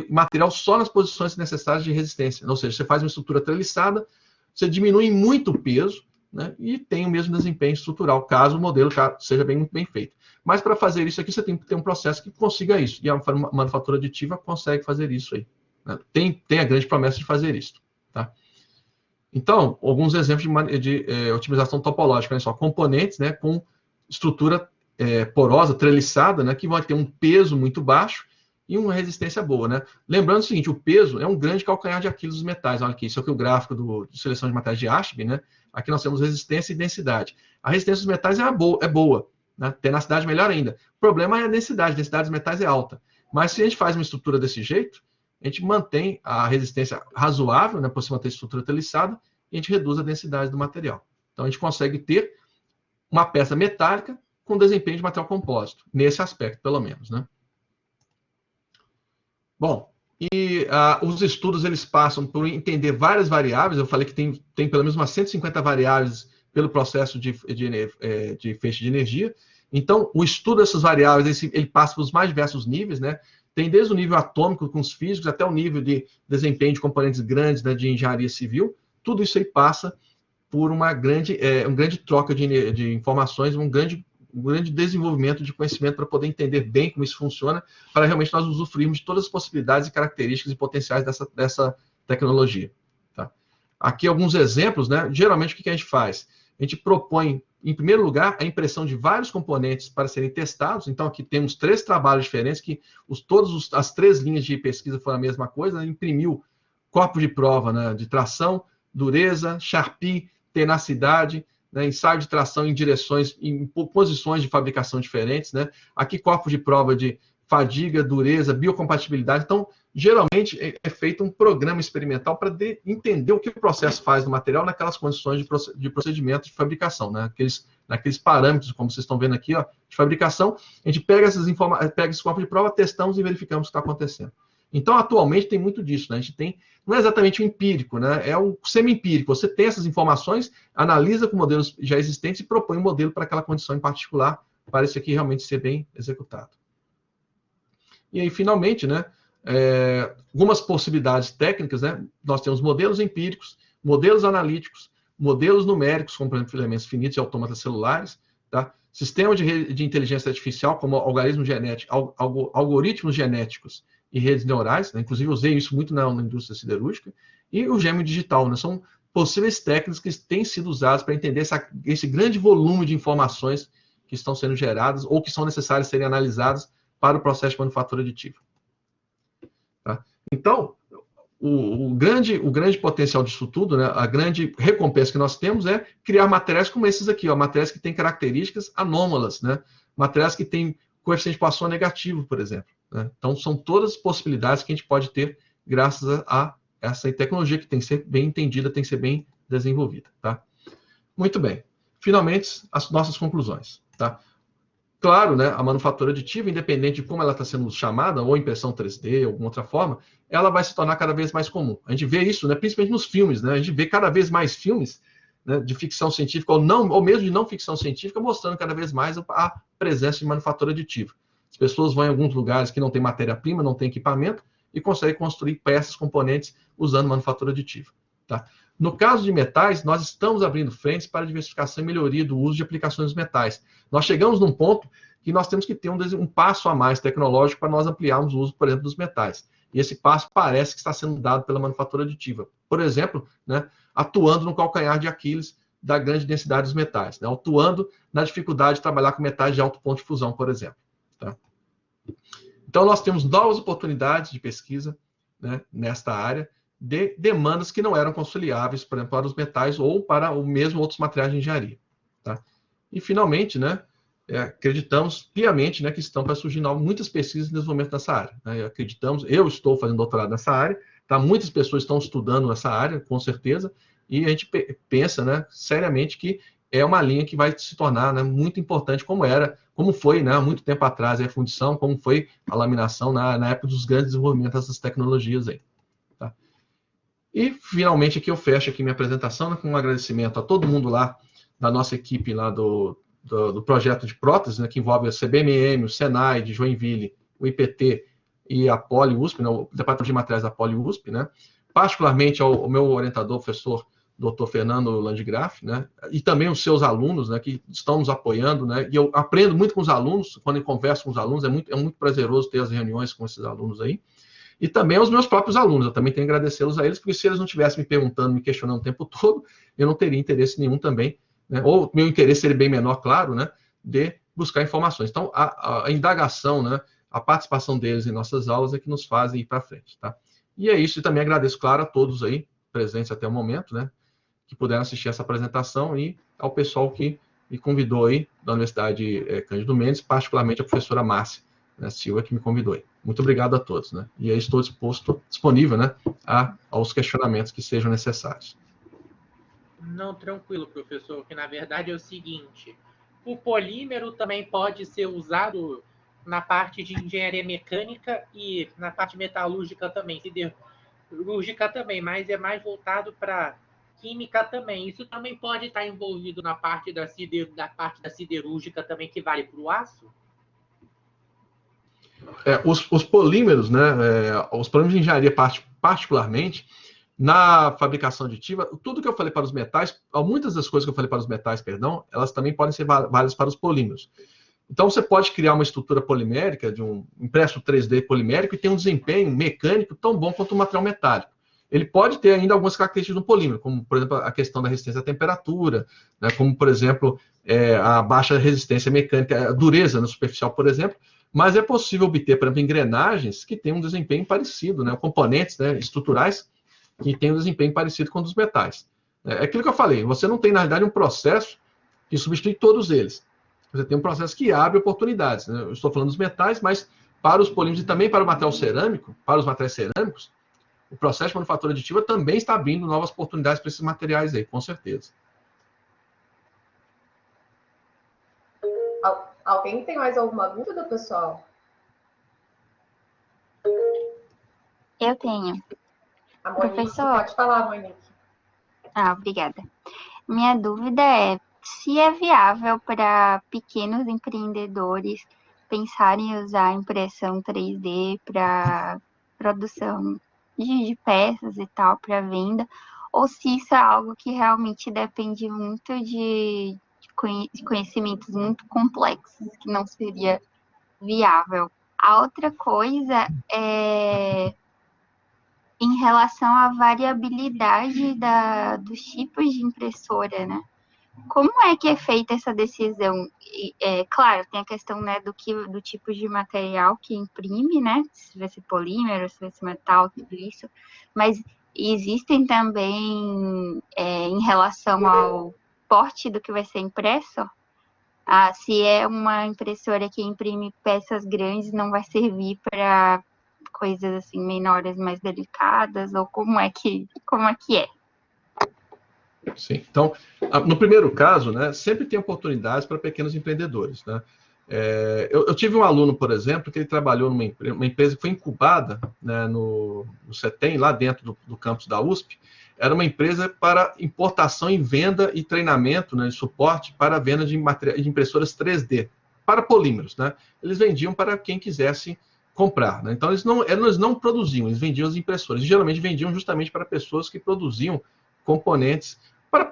material só nas posições necessárias de resistência. Ou seja, você faz uma estrutura treliçada, você diminui muito o peso, né, e tem o mesmo desempenho estrutural, caso o modelo seja muito bem feito. Mas para fazer isso aqui, você tem que ter um processo que consiga isso. E a manufatura aditiva consegue fazer isso aí. Né? Tem a grande promessa de fazer isso. Tá? Então, alguns exemplos de otimização topológica. Olha só, componentes, né, com estrutura porosa, treliçada, né, que vai ter um peso muito baixo e uma resistência boa. Né? Lembrando o seguinte, o peso é um grande calcanhar de Aquiles dos metais. Olha aqui, isso aqui é o gráfico de seleção de materiais de Ashby. Né? Aqui nós temos resistência e densidade. A resistência dos metais é boa. Né? Tenacidade melhor ainda. O problema é a densidade. A densidade dos metais é alta. Mas se a gente faz uma estrutura desse jeito, a gente mantém a resistência razoável, né, por se manter a estrutura treliçada, e a gente reduz a densidade do material. Então, a gente consegue ter uma peça metálica com desempenho de material compósito, nesse aspecto, pelo menos. Né? Bom, e os estudos eles passam por entender várias variáveis. Eu falei que tem pelo menos umas 150 variáveis pelo processo de feixe de energia. Então, o estudo dessas variáveis ele passa pelos mais diversos níveis, né? Tem desde o nível atômico com os físicos até o nível de desempenho de componentes grandes, né, de engenharia civil. Tudo isso aí passa por uma grande troca de informações, um grande desenvolvimento de conhecimento para poder entender bem como isso funciona, para realmente nós usufruirmos de todas as possibilidades e características e potenciais dessa tecnologia. Tá? Aqui alguns exemplos, né? Geralmente o que a gente faz? A gente propõe, em primeiro lugar, a impressão de vários componentes para serem testados. Então, aqui temos 3 trabalhos diferentes, que as 3 linhas de pesquisa foram a mesma coisa. Né? Imprimiu corpo de prova, né, de tração, dureza, Sharpie, tenacidade, né, ensaio de tração em posições de fabricação diferentes. Né? Aqui, corpo de prova de fadiga, dureza, biocompatibilidade. Então, geralmente é feito um programa experimental para entender o que o processo faz no material naquelas condições de procedimento de fabricação, né? Naqueles parâmetros, como vocês estão vendo aqui, ó, de fabricação. A gente pega esses corpos de prova, testamos e verificamos o que está acontecendo. Então, atualmente, tem muito disso, né? A gente tem, não é exatamente o empírico, né? É o semi-empírico. Você tem essas informações, analisa com modelos já existentes e propõe um modelo para aquela condição em particular, para isso aqui realmente ser bem executado. E aí, finalmente, né? Algumas possibilidades técnicas, né? Nós temos modelos empíricos, modelos analíticos, modelos numéricos, como, por exemplo, elementos finitos e autômatas celulares, tá? Sistemas de inteligência artificial, como algoritmos genéticos e redes neurais, né? Inclusive usei isso muito na indústria siderúrgica, e o gêmeo digital, né? São possíveis técnicas que têm sido usadas para entender esse grande volume de informações que estão sendo geradas ou que são necessárias serem analisadas para o processo de manufatura aditiva. Tá? Então, o grande potencial disso tudo, né? A grande recompensa que nós temos é criar materiais como esses aqui, ó, materiais que têm características anômalas, né? Materiais que têm coeficiente de Poisson negativo, por exemplo. Né? Então, são todas as possibilidades que a gente pode ter graças a essa tecnologia que tem que ser bem entendida, tem que ser bem desenvolvida. Tá? Muito bem. Finalmente, as nossas conclusões. Tá? Claro, né, a manufatura aditiva, independente de como ela está sendo chamada, ou impressão 3D, ou alguma outra forma, ela vai se tornar cada vez mais comum. A gente vê isso, né, principalmente nos filmes. Né? A gente vê cada vez mais filmes, né, de ficção científica ou mesmo de não ficção científica, mostrando cada vez mais a presença de manufatura aditiva. As pessoas vão em alguns lugares que não tem matéria-prima, não tem equipamento, e conseguem construir peças, componentes, usando manufatura aditiva. Tá? No caso de metais, nós estamos abrindo frentes para a diversificação e melhoria do uso de aplicações dos metais. Nós chegamos num ponto que nós temos que ter um passo a mais tecnológico para nós ampliarmos o uso, por exemplo, dos metais. E esse passo parece que está sendo dado pela manufatura aditiva. Por exemplo, né, atuando no calcanhar de Aquiles da grande densidade dos metais, né, atuando na dificuldade de trabalhar com metais de alto ponto de fusão, por exemplo. Tá? Então, nós temos novas oportunidades de pesquisa, né, nesta área, de demandas que não eram conciliáveis, por exemplo, para os metais ou para o mesmo outros materiais de engenharia. Tá? E, finalmente, né, acreditamos piamente, né, que estão para surgir muitas pesquisas e desenvolvimento nessa área. Né? Eu estou fazendo doutorado nessa área, tá? Muitas pessoas estão estudando essa área, com certeza, e a gente pensa, né, seriamente que é uma linha que vai se tornar, né, muito importante, como foi, né, há muito tempo atrás a fundição, como foi a laminação na época dos grandes desenvolvimentos dessas tecnologias aí. Tá? E, finalmente, aqui eu fecho aqui minha apresentação, né, com um agradecimento a todo mundo lá, da nossa equipe lá do projeto de prótese, né, que envolve a CBMM, o Senai de Joinville, o IPT e a Poli-USP, né, o Departamento de Materiais da Poli-USP, né, particularmente ao meu orientador, professor Dr. Fernando Landgraf, né, e também os seus alunos, né, que estão nos apoiando, né, e eu aprendo muito com os alunos, quando eu converso com os alunos, é muito prazeroso ter as reuniões com esses alunos aí, e também aos meus próprios alunos, eu também tenho que agradecê-los a eles, porque se eles não estivessem me perguntando, me questionando o tempo todo, eu não teria interesse nenhum também, né, ou meu interesse seria bem menor, claro, né, de buscar informações. Então, a indagação, né, a participação deles em nossas aulas é que nos fazem ir para frente, tá? E é isso, e também agradeço, claro, a todos aí, presentes até o momento, né, que puderam assistir essa apresentação e ao pessoal que me convidou aí da Universidade Cândido Mendes, particularmente a professora Márcia, né, Silva, que me convidou aí. Muito obrigado a todos, né? E aí estou disponível, né, aos questionamentos que sejam necessários. Não, tranquilo, professor, que na verdade é o seguinte, o polímero também pode ser usado na parte de engenharia mecânica e na parte metalúrgica também, siderúrgica também, mas é mais voltado para química também. Isso também pode estar envolvido na parte da siderúrgica também, que vale para o aço? Os polímeros, né, os polímeros de engenharia particularmente, na fabricação aditiva, tudo que eu falei para os metais, muitas das coisas que eu falei para os metais, perdão, elas também podem ser válidas para os polímeros. Então, você pode criar uma estrutura polimérica, de um impresso 3D polimérico, e ter um desempenho mecânico tão bom quanto o material metálico. Ele pode ter ainda algumas características do polímero, como, por exemplo, a questão da resistência à temperatura, né, como, por exemplo, a baixa resistência mecânica, a dureza no superficial, por exemplo, mas é possível obter, por exemplo, engrenagens que têm um desempenho parecido, né, componentes, né, estruturais que têm um desempenho parecido com o dos metais. É aquilo que eu falei, você não tem, na realidade, um processo que substitui todos eles. Você tem um processo que abre oportunidades, né? Eu estou falando dos metais, mas para os polímeros e também para o material cerâmico, para os materiais cerâmicos, o processo de manufatura aditiva também está abrindo novas oportunidades para esses materiais aí, com certeza. Alguém tem mais alguma dúvida, pessoal? Eu tenho. A Monique, Professor. pode falar, Monique. Obrigada. Minha dúvida é se é viável para pequenos empreendedores pensarem em usar impressão 3D para produção de peças e tal, para venda, ou se isso é algo que realmente depende muito de conhecimentos muito complexos, que não seria viável. A outra coisa é em relação à variabilidade dos tipos de impressora, né? Como é que é feita essa decisão? Claro, tem a questão, né, do tipo de material que imprime, né? Se vai ser polímero, se vai ser metal, tudo isso. Mas existem também, em relação ao porte do que vai ser impresso, se é uma impressora que imprime peças grandes, não vai servir para coisas assim menores, mais delicadas, ou como é que é? Sim. Então, no primeiro caso, né, sempre tem oportunidades para pequenos empreendedores, né? Eu tive um aluno, por exemplo, que ele trabalhou numa empresa que foi incubada, né, no CETEM, lá dentro do campus da USP. Era uma empresa para importação e venda e treinamento, né, de suporte para a venda de impressoras 3D, para polímeros, né? Eles vendiam para quem quisesse comprar, né? Então, eles não produziam, eles vendiam as impressoras. E, geralmente, vendiam justamente para pessoas que produziam componentes,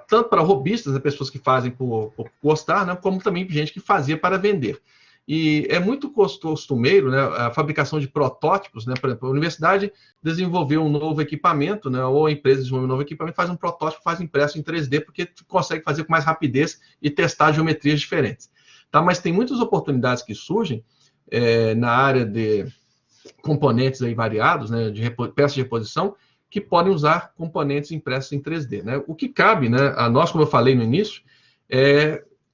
tanto para robistas, né, pessoas que fazem por gostar, né, como também gente que fazia para vender. E é muito costumeiro, né, a fabricação de protótipos, né? Por exemplo, a universidade desenvolveu um novo equipamento, né, ou a empresa desenvolveu um novo equipamento, faz um protótipo, faz impresso em 3D, porque consegue fazer com mais rapidez e testar geometrias diferentes. Tá? Mas tem muitas oportunidades que surgem na área de componentes aí variados, né, de peças de reposição, que podem usar componentes impressos em 3D. Né? O que cabe, né, a nós, como eu falei no início,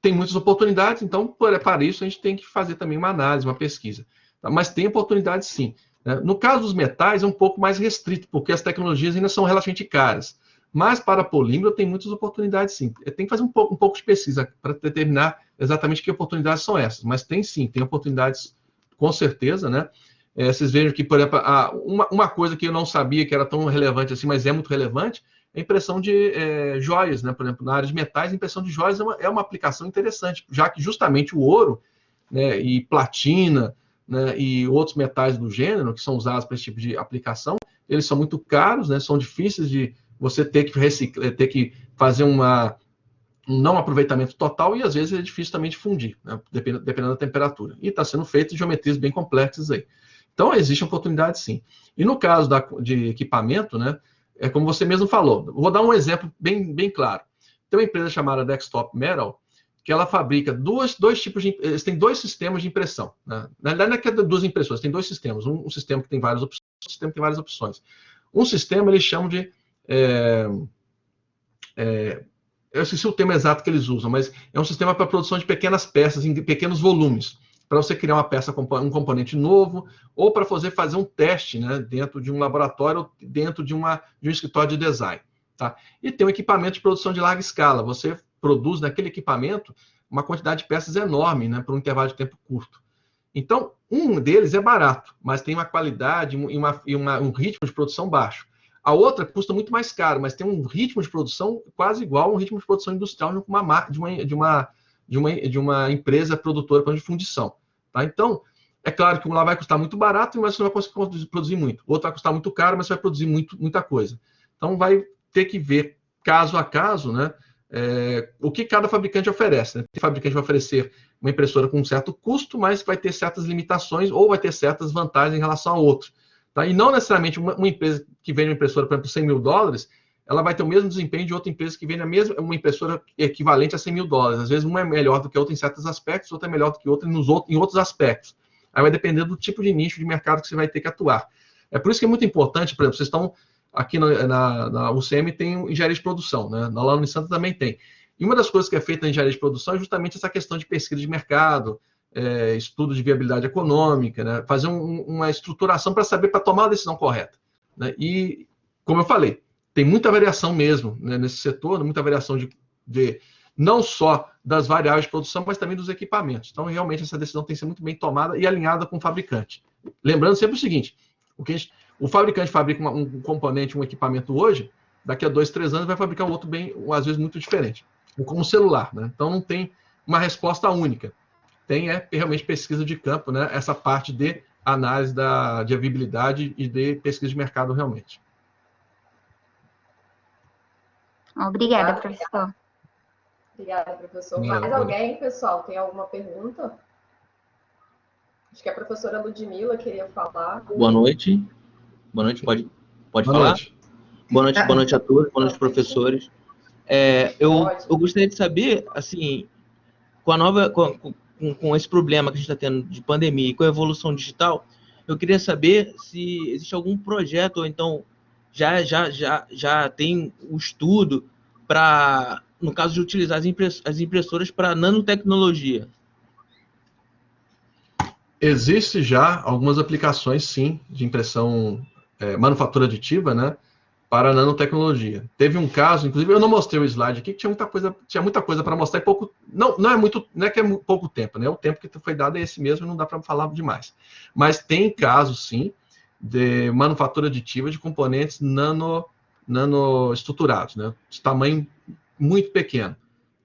tem muitas oportunidades, então, para isso, a gente tem que fazer também uma análise, uma pesquisa. Tá? Mas tem oportunidades, sim. Né? No caso dos metais, é um pouco mais restrito, porque as tecnologias ainda são relativamente caras. Mas, para polímero, tem muitas oportunidades, sim. Tem que fazer um pouco de pesquisa para determinar exatamente que oportunidades são essas. Mas tem, sim, tem oportunidades, com certeza, né? Vocês vejam que, por exemplo, uma coisa que eu não sabia que era tão relevante assim, mas é muito relevante, é a impressão de joias, né? Por exemplo, na área de metais, a impressão de joias é uma aplicação interessante, já que justamente o ouro, né, e platina, né, e outros metais do gênero, que são usados para esse tipo de aplicação, eles são muito caros, né, são difíceis de você ter que fazer um não aproveitamento total, e às vezes é difícil também de fundir, né, dependendo da temperatura. E está sendo feito geometrias bem complexas aí. Então, existe oportunidade, sim. E no caso de equipamento, né, é como você mesmo falou. Vou dar um exemplo bem claro. Tem uma empresa chamada Desktop Metal, que ela fabrica dois tipos de... Eles têm 2 sistemas de impressão. Né? Na verdade, não é que é 2 impressoras, tem 2 sistemas. Um sistema que tem várias opções, outro sistema que tem várias opções. Um sistema, eles chamam de... eu esqueci o termo exato que eles usam, mas é um sistema para produção de pequenas peças, em pequenos volumes, para você criar uma peça, um componente novo, ou para fazer um teste, né, dentro de um laboratório, ou dentro de um escritório de design. Tá? E tem um equipamento de produção de larga escala. Você produz naquele equipamento uma quantidade de peças enorme, né, por um intervalo de tempo curto. Então, um deles é barato, mas tem uma qualidade e um ritmo de produção baixo. A outra custa muito mais caro, mas tem um ritmo de produção quase igual a um ritmo de produção industrial de uma empresa produtora de fundição. Tá? Então, é claro que um lá vai custar muito barato, mas você não vai conseguir produzir muito. O outro vai custar muito caro, mas você vai produzir muita coisa. Então, vai ter que ver, caso a caso, né, o que cada fabricante oferece. Né? Tem fabricante que vai oferecer uma impressora com um certo custo, mas vai ter certas limitações ou vai ter certas vantagens em relação a outro. Tá? E não necessariamente uma empresa que vende uma impressora, por exemplo, $100 mil, ela vai ter o mesmo desempenho de outra empresa que vende uma impressora equivalente a $100 mil. Às vezes, uma é melhor do que a outra em certos aspectos, outra é melhor do que a outra em outros aspectos. Aí vai depender do tipo de nicho de mercado que você vai ter que atuar. É por isso que é muito importante, por exemplo, vocês estão aqui na UCM, tem engenharia de produção, né? Na Unisanta também tem. E uma das coisas que é feita na engenharia de produção é justamente essa questão de pesquisa de mercado, estudo de viabilidade econômica, né? Fazer uma estruturação para saber, para tomar a decisão correta, né? E, como eu falei, tem muita variação mesmo, né, nesse setor, muita variação de não só das variáveis de produção, mas também dos equipamentos. Então, realmente, essa decisão tem que ser muito bem tomada e alinhada com o fabricante. Lembrando sempre o seguinte, o fabricante fabrica um componente, um equipamento hoje, daqui a 2, 3 anos vai fabricar um outro bem, às vezes, muito diferente. Como o celular, né? Então, não tem uma resposta única. Tem realmente pesquisa de campo, né? Essa parte de análise de viabilidade e de pesquisa de mercado realmente. Obrigada, professor. Obrigada, professor. Mais alguém, pessoal, tem alguma pergunta? Acho que a professora Ludmila queria falar. Boa noite. Boa noite, pode falar? Noite. Boa noite a todos, boa noite, professores. Eu gostaria de saber, assim, com esse problema que a gente está tendo de pandemia e com a evolução digital, eu queria saber se existe algum projeto, ou então já tem um estudo para, no caso de utilizar as impressoras para nanotecnologia. Existe já algumas aplicações, sim, de impressão, manufatura aditiva, né, para nanotecnologia. Teve um caso, inclusive, eu não mostrei o slide aqui, que tinha muita coisa para mostrar, e pouco, não é que é pouco tempo, né, o tempo que foi dado é esse mesmo, não dá para falar demais. Mas tem casos, sim, de manufatura aditiva de componentes nanoestruturados, né, de tamanho muito pequeno,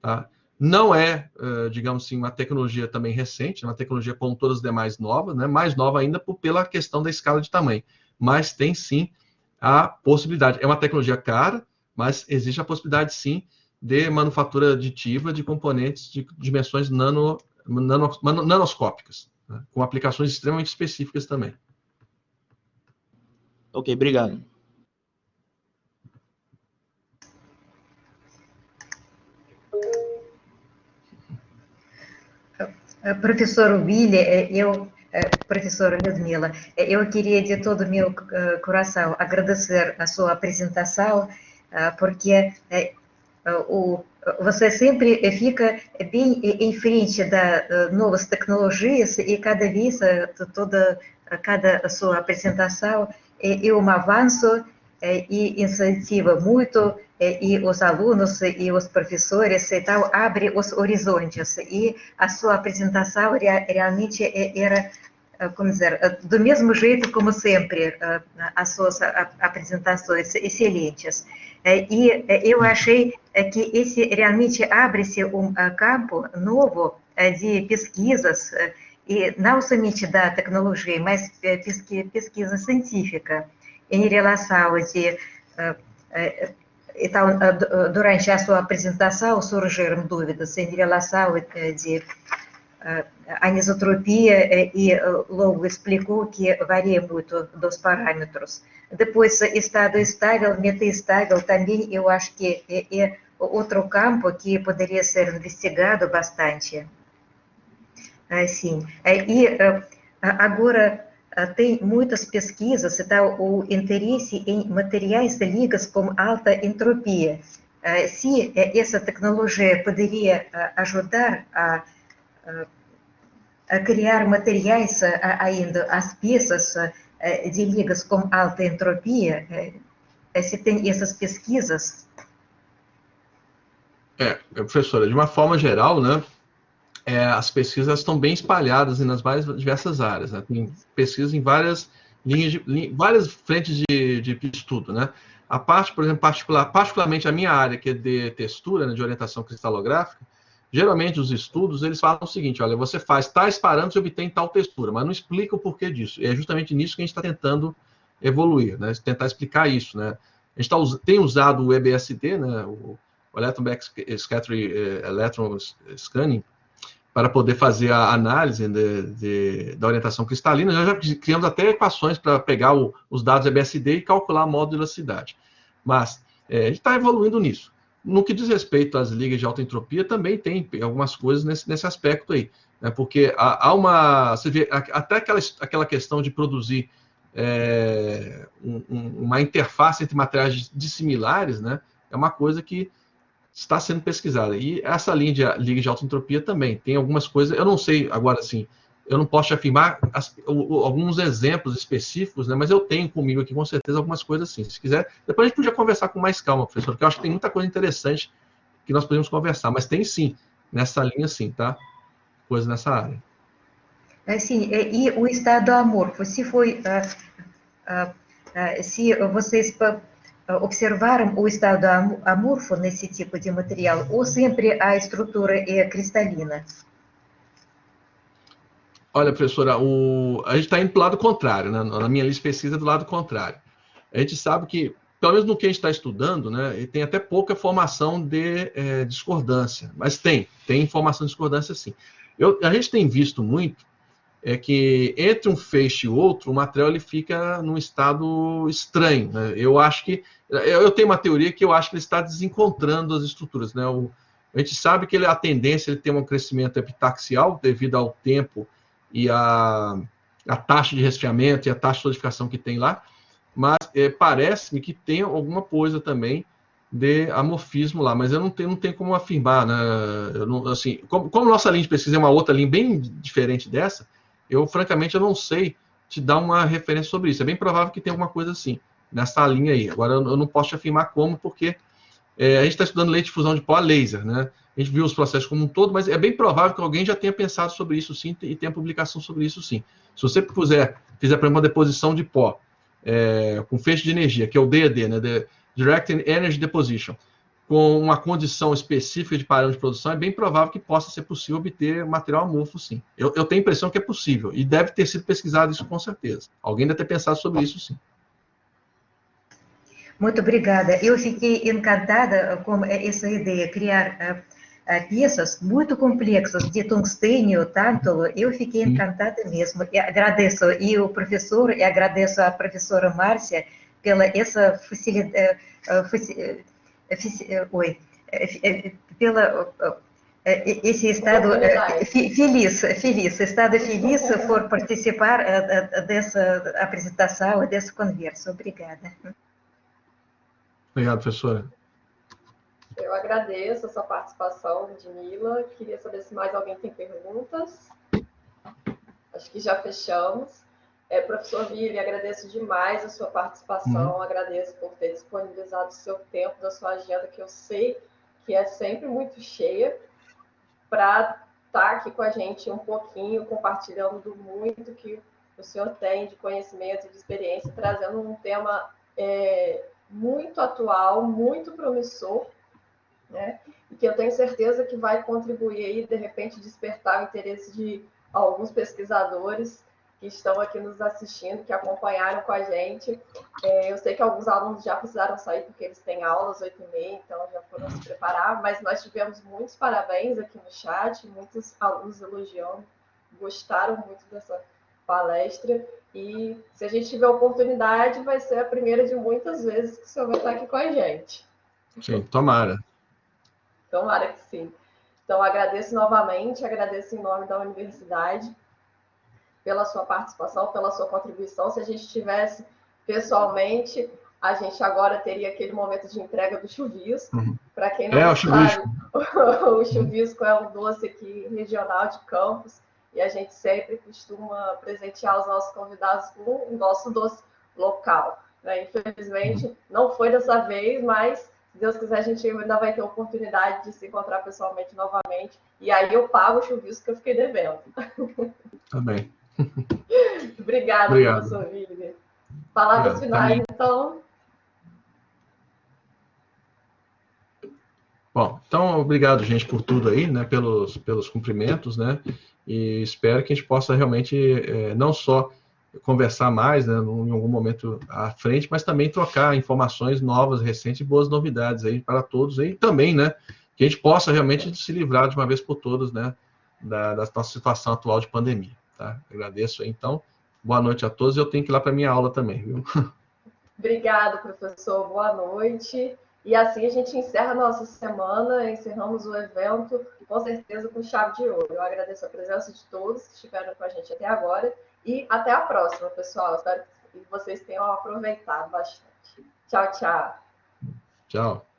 tá? Não é, digamos assim, uma tecnologia também recente, uma tecnologia como todas as demais novas, né? Mais nova ainda pela questão da escala de tamanho. Mas tem sim a possibilidade. É uma tecnologia cara, mas existe a possibilidade sim de manufatura aditiva de componentes de dimensões nanoscópicas, né? Com aplicações extremamente específicas também. Ok, obrigado. Professor William, professora Ludmila, eu queria de todo o meu coração agradecer a sua apresentação, porque você sempre fica bem em frente das novas tecnologias e cada vez, cada sua apresentação é um avanço e incentiva muito e os alunos e os professores e tal, abre os horizontes. E a sua apresentação realmente era, como dizer, do mesmo jeito como sempre, as suas apresentações excelentes. E eu achei que esse realmente abre-se um campo novo de pesquisas, e não somente da tecnologia, mas pesquisa científica, em relação de... Então, durante a sua apresentação surgiram dúvidas em relação de anisotropia e logo explicou que varia muito dos parâmetros. Depois, estado estável, meta-estável, também eu acho que é outro campo que poderia ser investigado bastante. Sim. E agora tem muitas pesquisas, então, o interesse em materiais de ligas com alta entropia. Se essa tecnologia poderia ajudar a criar materiais ainda, as peças de ligas com alta entropia, se tem essas pesquisas? Professora, de uma forma geral, né, as pesquisas estão bem espalhadas nas mais diversas áreas, né? Tem pesquisas em várias várias frentes de estudo, né? A parte, por exemplo, particularmente a minha área, que é de textura, né, de orientação cristalográfica, geralmente os estudos, eles falam o seguinte: olha, você faz tais parâmetros e obtém tal textura, mas não explica o porquê disso. E é justamente nisso que a gente está tentando evoluir, né? Tentar explicar isso, né? A gente tem usado o EBSD, né? O Electron Backscattering Electron Scanning, para poder fazer a análise da orientação cristalina. Nós já criamos até equações para pegar os dados EBSD e calcular a modularidade. Mas a gente está evoluindo nisso. No que diz respeito às ligas de alta entropia, também tem algumas coisas nesse aspecto aí, né? Porque há uma... Você vê, até aquela questão de produzir uma interface entre materiais dissimilares, né? É uma coisa que está sendo pesquisada. E essa liga de autoentropia também tem algumas coisas, eu não sei agora, assim, eu não posso te afirmar alguns exemplos específicos, né, mas eu tenho comigo aqui, com certeza, algumas coisas assim. Se quiser, depois a gente podia conversar com mais calma, professor, porque eu acho que tem muita coisa interessante que nós podemos conversar, mas tem sim, nessa linha sim, tá? Coisa nessa área. Sim, e o estado amorfo, se vocês observaram o estado amorfo nesse tipo de material, ou sempre a estrutura é cristalina? Olha, professora, a gente está indo para o lado contrário, né? Na minha lista de pesquisa é do lado contrário. A gente sabe que, pelo menos no que a gente está estudando, né, tem até pouca formação de discordância, mas tem informação de discordância sim. A gente tem visto muito que entre um feixe e outro, o material ele fica num estado estranho, né? Eu acho que eu tenho uma teoria que eu acho que ele está desencontrando as estruturas, né? A gente sabe que a tendência ele tem um crescimento epitaxial devido ao tempo e a taxa de resfriamento e a taxa de solidificação que tem lá, mas parece-me que tem alguma coisa também de amorfismo lá, mas eu não tenho como afirmar, né? Assim, como nossa linha de pesquisa é uma outra linha bem diferente dessa, francamente, eu não sei te dar uma referência sobre isso. É bem provável que tenha alguma coisa assim, nessa linha aí. Agora, eu não posso te afirmar como, porque a gente está estudando leite de fusão de pó a laser, né? A gente viu os processos como um todo, mas é bem provável que alguém já tenha pensado sobre isso sim e tenha publicação sobre isso sim. Se você fizer, por exemplo, uma deposição de pó com feixe de energia, que é o DED, né? Direct Energy Deposition, com uma condição específica de parâmetro de produção, é bem provável que possa ser possível obter material amorfo, sim. Eu tenho a impressão que é possível, e deve ter sido pesquisado isso com certeza. Alguém deve ter pensado sobre isso, sim. Muito obrigada. Eu fiquei encantada com essa ideia, criar peças muito complexas de tungstênio, tântalo. Eu fiquei encantada mesmo. E agradeço e o professor, e agradeço a professora Márcia pela essa facilidade, pela esse estado estado feliz por participar dessa apresentação, dessa conversa. Obrigada. Obrigado, professora. Eu agradeço a sua participação, Ludmila. Queria saber se mais alguém tem perguntas. Acho que já fechamos. Professor Vili, agradeço demais a sua participação, agradeço por ter disponibilizado o seu tempo, da sua agenda, que eu sei que é sempre muito cheia, para estar aqui com a gente um pouquinho, compartilhando do muito que o senhor tem de conhecimento e de experiência, trazendo um tema muito atual, muito promissor, né? E que eu tenho certeza que vai contribuir aí, de repente, despertar o interesse de alguns pesquisadores que estão aqui nos assistindo, que acompanharam com a gente. Eu sei que alguns alunos já precisaram sair porque eles têm aulas 8h30, então já foram se preparar, mas nós tivemos muitos parabéns aqui no chat, muitos alunos elogiando, gostaram muito dessa palestra, e se a gente tiver oportunidade, vai ser a primeira de muitas vezes que o senhor vai estar aqui com a gente. Sim, tomara. Tomara que sim. Então, agradeço novamente, agradeço em nome da universidade pela sua participação, pela sua contribuição. Se a gente estivesse pessoalmente, a gente agora teria aquele momento de entrega do chuvisco. Para quem não sabe, o chuvisco é um doce aqui regional de Campos, e a gente sempre costuma presentear os nossos convidados com o nosso doce local, né? Infelizmente, não foi dessa vez, mas se Deus quiser, a gente ainda vai ter a oportunidade de se encontrar pessoalmente novamente. E aí eu pago o chuvisco que eu fiquei devendo. Tá bem. Obrigada, professor Vili. Palavras finais, então. Bom, então, obrigado, gente, por tudo aí, né, pelos cumprimentos, né, e espero que a gente possa realmente não só conversar mais, né, em algum momento à frente, mas também trocar informações novas, recentes e boas novidades aí para todos aí também, né, que a gente possa realmente se livrar de uma vez por todas, né, da nossa situação atual de pandemia, tá? Agradeço aí, então, boa noite a todos, eu tenho que ir lá para minha aula também, viu? Obrigado, professor, boa noite. E assim a gente encerra a nossa semana, encerramos o evento, com certeza com chave de ouro. Eu agradeço a presença de todos que estiveram com a gente até agora e até a próxima, pessoal. Espero que vocês tenham aproveitado bastante. Tchau, tchau. Tchau.